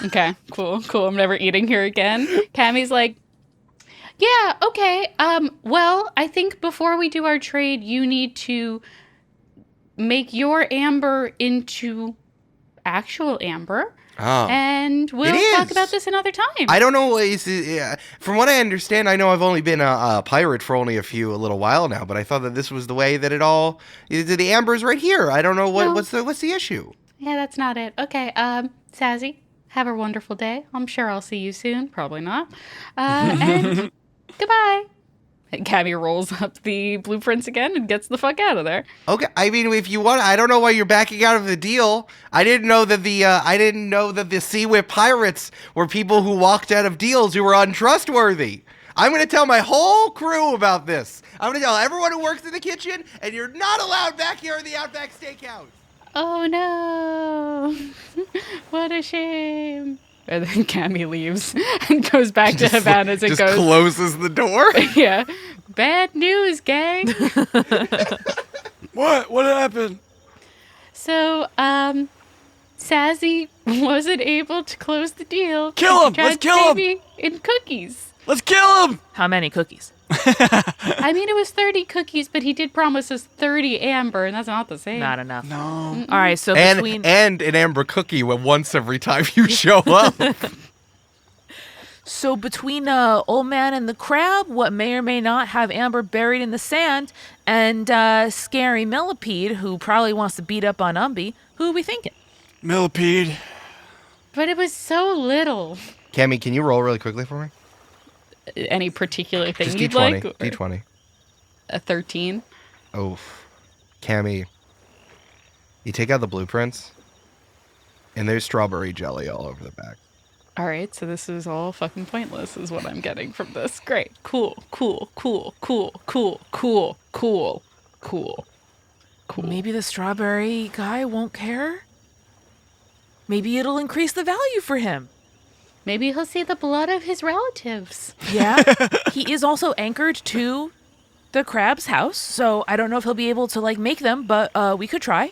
Okay, cool. I'm never eating here again. Cammy's like, yeah, okay. Well, I think before we do our trade, you need to make your amber into actual amber. Oh. And we'll talk about this another time. I don't know. From what I understand, I know I've only been a pirate for only a little while now, but I thought that this was the way that it all. The amber's right here. I don't know what's the issue. Yeah, that's not it. Okay, Sazzy, have a wonderful day. I'm sure I'll see you soon. Probably not. And goodbye. And Cammy rolls up the blueprints again and gets the fuck out of there. Okay, I mean, if you want, I don't know why you're backing out of the deal. I didn't know that the Sea Whip pirates were people who walked out of deals who were untrustworthy. I'm going to tell my whole crew about this. I'm going to tell everyone who works in the kitchen, and you're not allowed back here in the Outback Steakhouse. Oh no! What a shame. And then Cammy leaves and goes back to Havana's and goes... closes the door? Yeah. Bad news, gang. What? What happened? So, Sazzy wasn't able to close the deal. Kill him! Let's kill him! Me in cookies. Let's kill him! How many cookies? I mean, it was 30 cookies, but he did promise us 30 amber, and that's not the same. Not enough. No. All right, so between... And an amber cookie once every time you show up. So between Old Man and the Crab, what may or may not have amber buried in the sand, and Scary Millipede, who probably wants to beat up on Umbi, who are we thinking? Millipede. But it was so little. Cammy, can you roll really quickly for me? Any particular thing Just you'd D20. like? D20. A 13. Oh, Cammy, you take out the blueprints, and there's strawberry jelly all over the back. All right, so this is all fucking pointless is what I'm getting from this. Great. Cool. Maybe the strawberry guy won't care? Maybe it'll increase the value for him. Maybe he'll see the blood of his relatives. Yeah. He is also anchored to the crab's house, so I don't know if he'll be able to, make them, but we could try.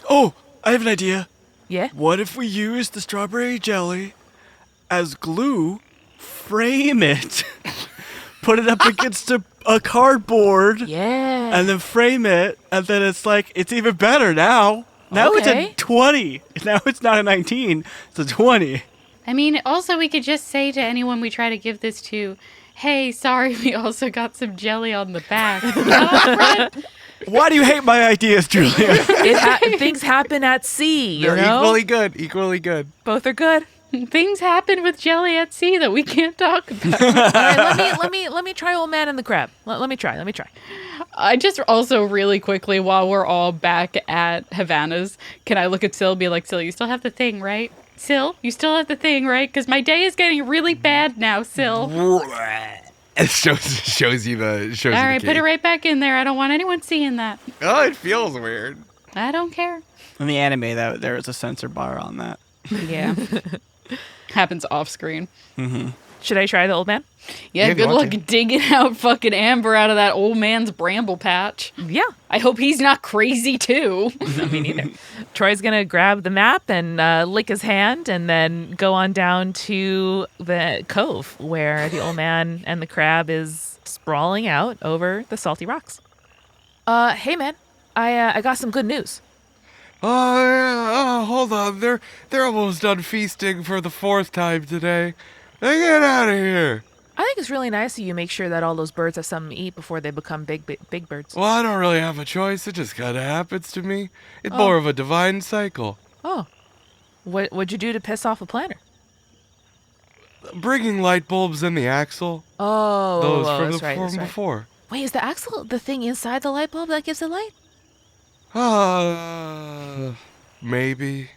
Oh, I have an idea. Yeah? What if we use the strawberry jelly as glue, frame it, put it up against a cardboard, Yeah. and then frame it, and then it's even better now. Now It's Okay. a 20. Now it's not a 19, it's a 20. I mean, also, we could just say to anyone we try to give this to, hey, sorry, we also got some jelly on the back. Not on front. Why do you hate my ideas, Julia? Things happen at sea, you They're know? equally good. Both are good. Things happen with jelly at sea that we can't talk about. All right, let me try Old Man and the Crab. Let me try. I just also really quickly, while we're all back at Havana's, can I look at Syl and be like, Syl, you still have the thing, right? Syl, you still have the thing, right? Because my day is getting really bad now, Syl. It shows you the All right, put it right back in there. I don't want anyone seeing that. Oh, it feels weird. I don't care. In the anime, there is a censor bar on that. Yeah. Happens off screen. Mm-hmm. Should I try the Old Man? Yeah, if you good want luck to. digging out fucking amber out of that old man's bramble patch. Yeah. I hope he's not crazy too. No, me neither. Troy's going to grab the map and lick his hand and then go on down to the cove where the Old Man and the Crab is sprawling out over the salty rocks. Hey, man. I got some good news. Oh, yeah. Oh, hold on. They're almost done feasting for the 4th time today. They get out of here. I think it's really nice that you make sure that all those birds have something to eat before they become big birds. Well, I don't really have a choice. It just kind of happens to me. It's more of a divine cycle. Oh. What'd you do to piss off a planner? Bringing light bulbs in the axle. Oh, Those that's from right. before. Wait, is the axle the thing inside the light bulb that gives it light? Maybe.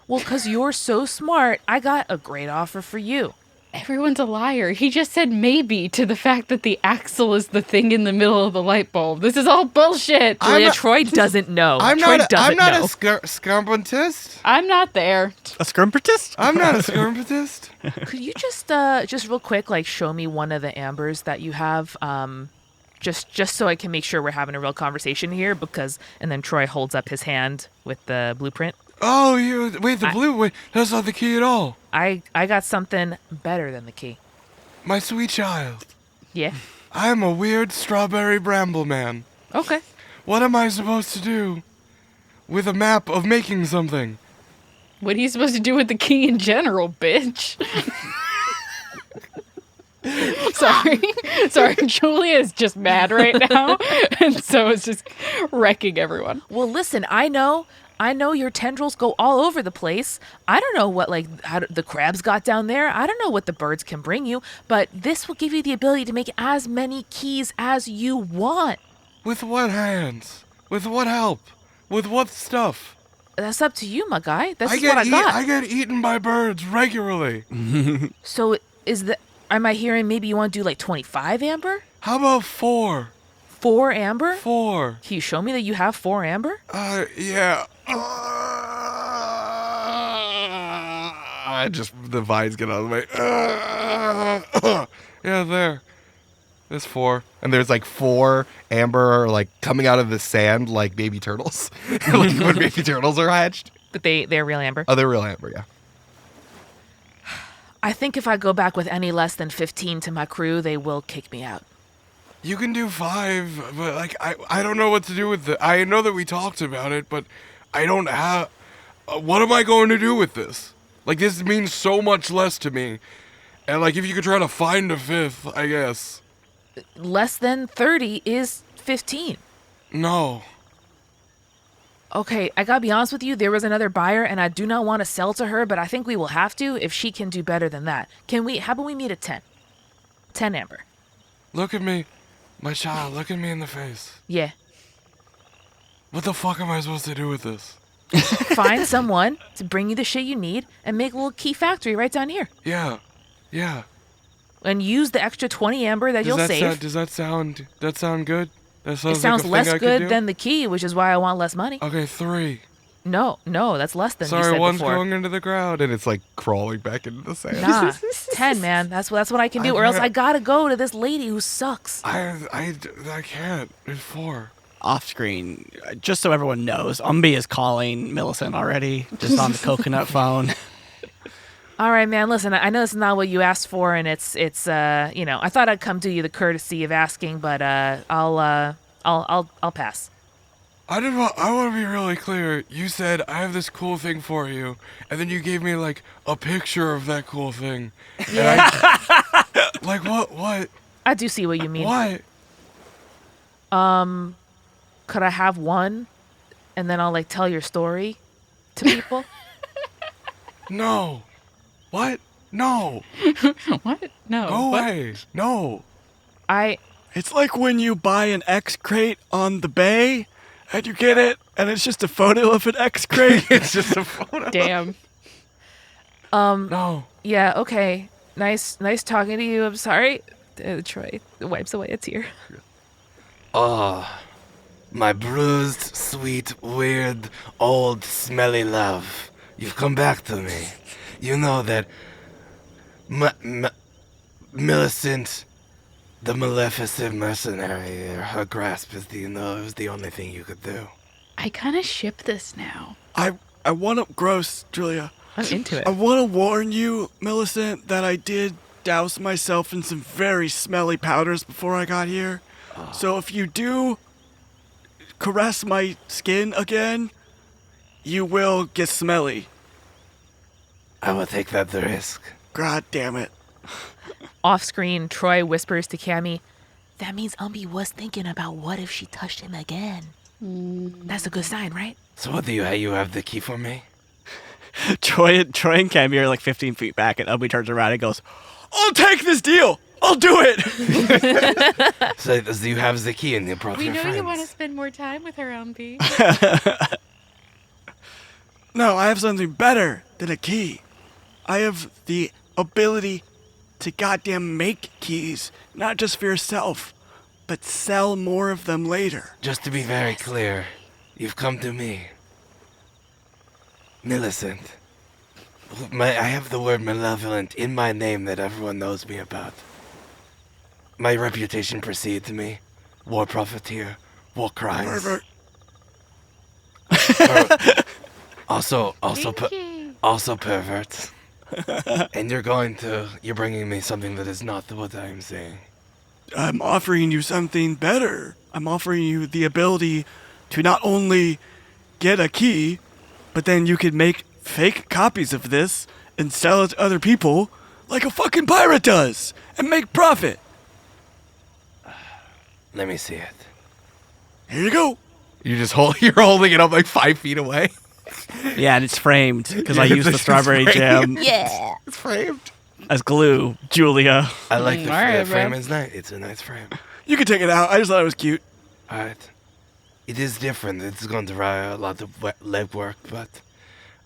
Well, because you're so smart, I got a great offer for you. Everyone's a liar. He just said maybe to the fact that the axle is the thing in the middle of the light bulb. This is all bullshit. Julia, Troy doesn't know. I'm Troy not doesn't know. a scumpetist. I'm not there. A scrumpetist? I'm not a scumpetist. Could you just real quick, like, show me one of the ambers that you have, just so I can make sure we're having a real conversation here? And then Troy holds up his hand with the blueprint. Oh, wait, that's not the key at all. I got something better than the key. My sweet child, Yeah. I am a weird strawberry bramble man. Okay. What am I supposed to do with a map of making something? What are you supposed to do with the key in general, bitch? Sorry, Julia is just mad right now, and so it's just wrecking everyone. Well, listen, I know your tendrils go all over the place. I don't know what, like, how the crabs got down there. I don't know what the birds can bring you, but this will give you the ability to make as many keys as you want. With what hands? With what help? With what stuff? That's up to you, my guy. That's what I got. I get eaten by birds regularly. So am I hearing maybe you want to do like 25 amber? How about 4? 4 amber? 4. Can you show me that you have 4 amber? Yeah. The vines get out of the way. Yeah, there. There's 4. And there's like 4 amber like coming out of the sand like baby turtles. Like when baby turtles are hatched. But they're real amber? Oh, they're real amber, yeah. I think if I go back with any less than 15 to my crew, they will kick me out. You can do 5, but like I don't know what to do with it. I know that we talked about it, but I don't have. What am I going to do with this? Like, this means so much less to me. And like, if you could try to find a 5th, I guess. Less than 30 is 15. No. Okay, I gotta be honest with you, there was another buyer and I do not want to sell to her, but I think we will have to if she can do better than that. How about we meet at 10? 10 amber. Look at me. My child, look at me in the face. Yeah. What the fuck am I supposed to do with this? Find someone to bring you the shit you need and make a little key factory right down here. Yeah. And use the extra 20 amber that you'll save. Does that sound good? That It sounds sounds like a less thing I could good do? than the key, which is why I want less money. Okay, 3. No, that's less than you Sorry, said one's before. going into the ground. And it's like crawling back into the sand. Nah, 10, man. That's what I can do. Or else I gotta go to this lady who sucks. I can't. It's 4. Off screen, just so everyone knows, Umbi is calling Millicent already, just on the coconut phone. All right, man. Listen, I know this is not what you asked for, and it's I thought I'd come do you the courtesy of asking, but I'll pass. I want to be really clear. You said I have this cool thing for you, and then you gave me like a picture of that cool thing. Yeah. And like what? I do see what you mean. What? Could I have one, and then I'll like tell your story to people? No. What? No. What? No. Go what? away. No. It's like when you buy an X crate on the bay, and you get it, and it's just a photo of an X crate. It's just a photo. Damn. No. Yeah. Okay. Nice talking to you. I'm sorry. Troy wipes away a tear. Oh, my bruised, sweet, weird, old, smelly love. You've come back to me. You know that Millicent, the maleficent mercenary, her grasp is it was the only thing you could do. I kind of ship this now. I want to, gross, Julia. I'm into it. I want to warn you, Millicent, that I did douse myself in some very smelly powders before I got here. So if you do caress my skin again, you will get smelly. I will take that risk. God damn it. Off screen, Troy whispers to Cammy, "That means Umbi was thinking about what if she touched him again. That's a good sign, right?" So what do you have the key for me? Troy and Cammy are like 15 feet back, and Umbi turns around and goes, "I'll take this deal! I'll do it!" So do you have the key and you brought We your know friends? you want to spend more time with her, Umbi. No, I have something better than a key. I have the ability to goddamn make keys, not just for yourself, but sell more of them later. Just to be very clear, you've come to me. Millicent. I have the word malevolent in my name that everyone knows me about. My reputation precedes me. War profiteer, war crimes. Pervert. Also perverts. And you're bringing me something that is not what I am saying. I'm offering you something better. I'm offering you the ability to not only get a key, but then you could make fake copies of this and sell it to other people like a fucking pirate does and make profit. Let me see it. Here you go. You're holding it up like 5 feet away. Yeah, and it's framed because I used the strawberry jam Yeah. It's framed. as glue, Julia. I like the Alright, frame. bro. It's nice. It's a nice frame. You can take it out. I just thought it was cute. Alright. It is different. It's going to require a lot of legwork, but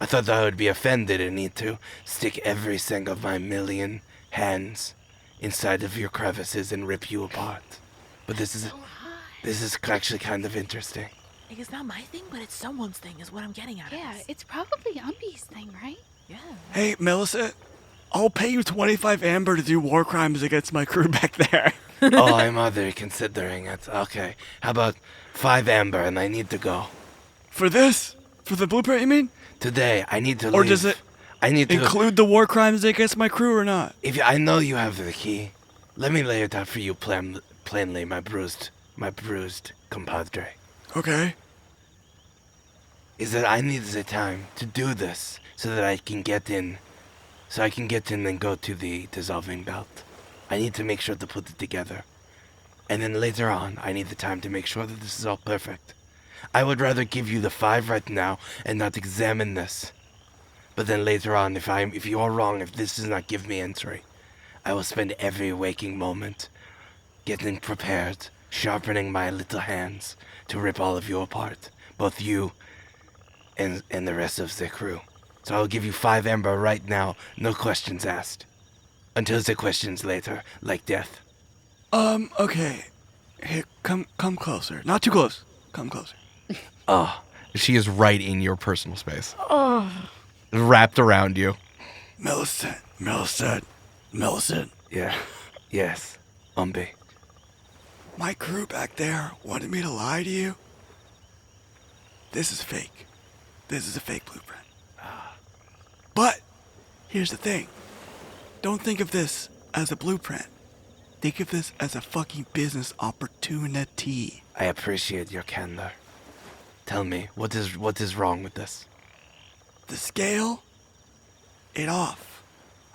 I thought that I would be offended and need to stick every single of my million hands inside of your crevices and rip you apart. But this is actually kind of interesting. Like, it's not my thing, but it's someone's thing, is what I'm getting at. Yeah, it's probably Umbi's thing, right? Yeah. Hey, Millicent, I'll pay you 25 amber to do war crimes against my crew back there. Oh, I'm already considering it. Okay. How about 5 amber and I need to go. For this? For the blueprint, you mean? Today, I need to leave. Or does it I need to include the war crimes against my crew or not? I know you have the key. Let me lay it out for you plainly, my bruised compadre. Okay. Is that I need the time to do this so that I can get in. So I can get in and go to the dissolving belt. I need to make sure to put it together. And then later on, I need the time to make sure that this is all perfect. I would rather give you the 5 right now and not examine this. But then later on, if you are wrong, if this does not give me entry, I will spend every waking moment getting prepared, sharpening my little hands to rip all of you apart. Both you and the rest of the crew. So I'll give you 5 amber right now, no questions asked. Until the questions later, like death. Okay. Here, come closer. Not too close. Come closer. Oh, She is right in your personal space. Wrapped around you. Millicent. yeah. Yes. Umbi. My crew back there wanted me to lie to you. This is fake. This is a fake blueprint. But here's the thing. Don't think of this as a blueprint. Think of this as a fucking business opportunity. I appreciate your candor. Tell me, what is wrong with this? The scale, it off.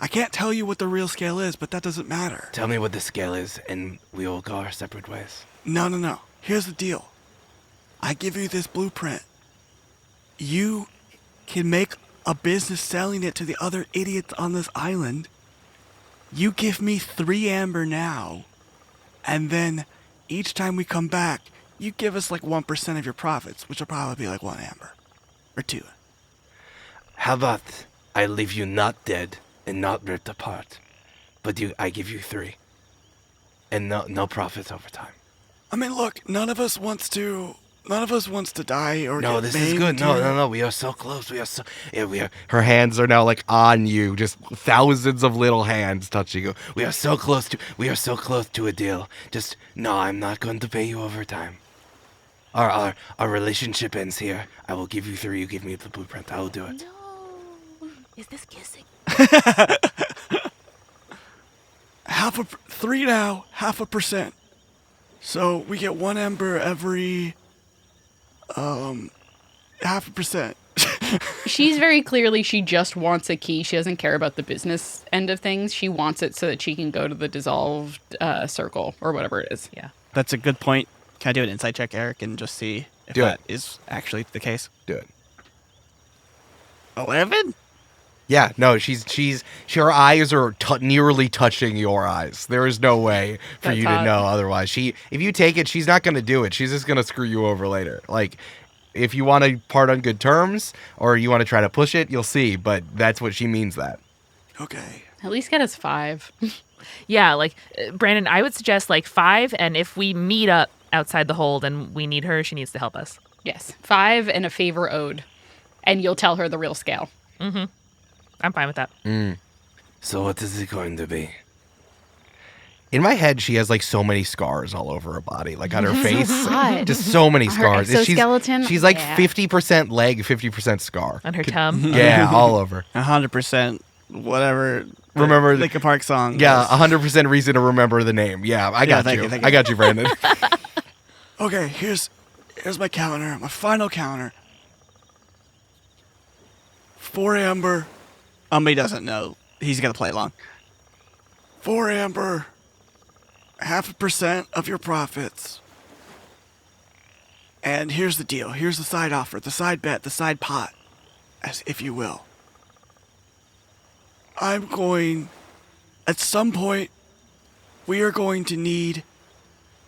I can't tell you what the real scale is, but that doesn't matter. Tell me what the scale is, and we will go our separate ways. No. Here's the deal. I give you this blueprint. You can make a business selling it to the other idiots on this island. You give me 3 amber now, and then each time we come back, you give us like 1% of your profits, which will probably be like 1 amber. Or 2. How about I leave you not dead and not ripped apart, but I give you 3. And no profits over time. I mean, look, none of us wants to die or No, get this is maimed good. here. No. We are so close. We are. Her hands are now like on you, just thousands of little hands touching you. We are so close to a deal. Just no, I'm not going to pay you overtime. Our relationship ends here. I will give you 3. You give me the blueprint. I will do it. No. Is this kissing? 3 now, 0.5%. So we get 1 amber every 0.5%. She's very clearly, she just wants a key. She doesn't care about the business end of things. She wants it so that she can go to the dissolved circle or whatever it is. Yeah. That's a good point. Can I do an insight check, Eric, and just see if Do that it. is actually the case? Do it. 11? Yeah, no, her eyes are nearly touching your eyes. There is no way for That's you to hot. know otherwise. If you take it, she's not going to do it. She's just going to screw you over later. Like, if you want to part on good terms or you want to try to push it, you'll see. But that's what she means that. Okay. At least get us 5. Yeah, like Brandon, I would suggest like 5, and if we meet up outside the hold and we need her, she needs to help us. Yes, 5 and a favor owed, and you'll tell her the real scale. Mm-hmm. I'm fine with that. So what is it going to be? In my head, she has like so many scars all over her body, like on her face. hot. Just so many scars. And exoskeleton, She's like yeah. 50% leg, 50% scar. On her tum. Yeah, all over. 100% whatever. Remember Linkin Park song. Yeah, was. 100% reason to remember the name. Yeah, I got thank you. you, thank I you. got you, Brandon. Okay, here's my counter, my final counter. 4 amber, Umbi doesn't know. He's gonna play along. 4 amber, 0.5% of your profits. And here's the deal. Here's the side offer, the side bet, the side pot, as if you will. I'm going, at some point, we are going to need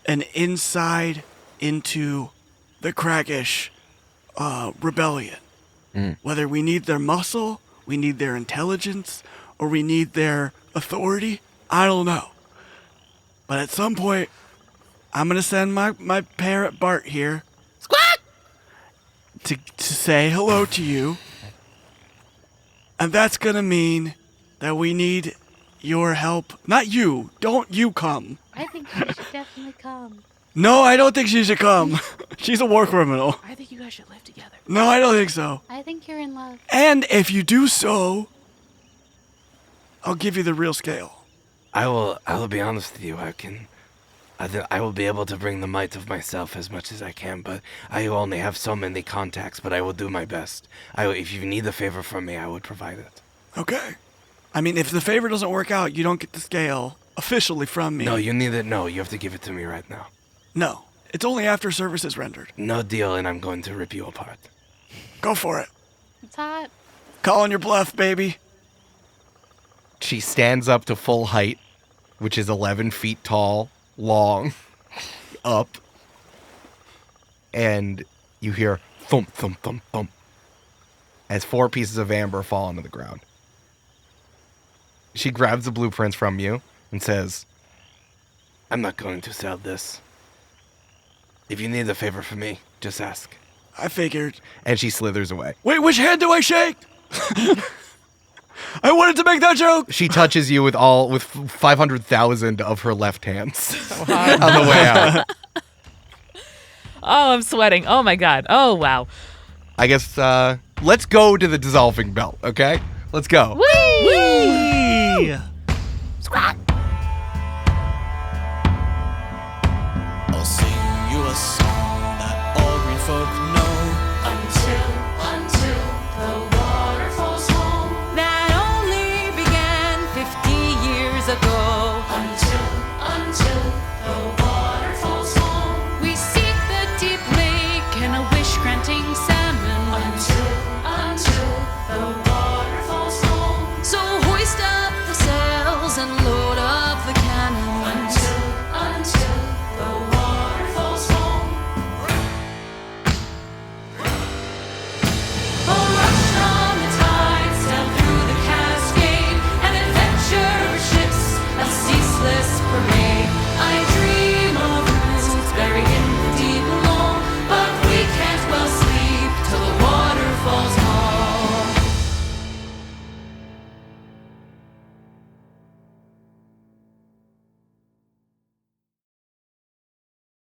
an inside into the Craggish rebellion. Whether we need their muscle, we need their intelligence, or we need their authority, I don't know. But at some point, I'm going to send my parrot Bart here. Squawk! To say hello to you. And that's going to mean that we need your help. Not you. Don't you come. I think you should definitely come. No, I don't think she should come. She's a war criminal. I think you guys should live together. No, I don't think so. I think you're in love. And if you do so, I'll give you the real scale. I will be honest with you. I will be able to bring the might of myself as much as I can, but I only have so many contacts, but I will do my best. If you need a favor from me, I would provide it. Okay. I mean, if the favor doesn't work out, you don't get the scale officially from me. No, you need it. No, you have to give it to me right now. No. It's only after service is rendered. No deal, and I'm going to rip you apart. Go for it. It's hot. Calling your bluff, baby. She stands up to full height, which is 11 feet tall, long, up. And you hear thump, thump, thump, thump, as 4 pieces of amber fall onto the ground. She grabs the blueprints from you and says, I'm not going to sell this. If you need a favor from me, just ask. I figured. And she slithers away. Wait, which hand do I shake? I wanted to make that joke. She touches you with 500,000 of her left hands on the way out. Oh, I'm sweating. Oh my god. Oh wow. I guess let's go to the dissolving belt, okay? Let's go. Whee!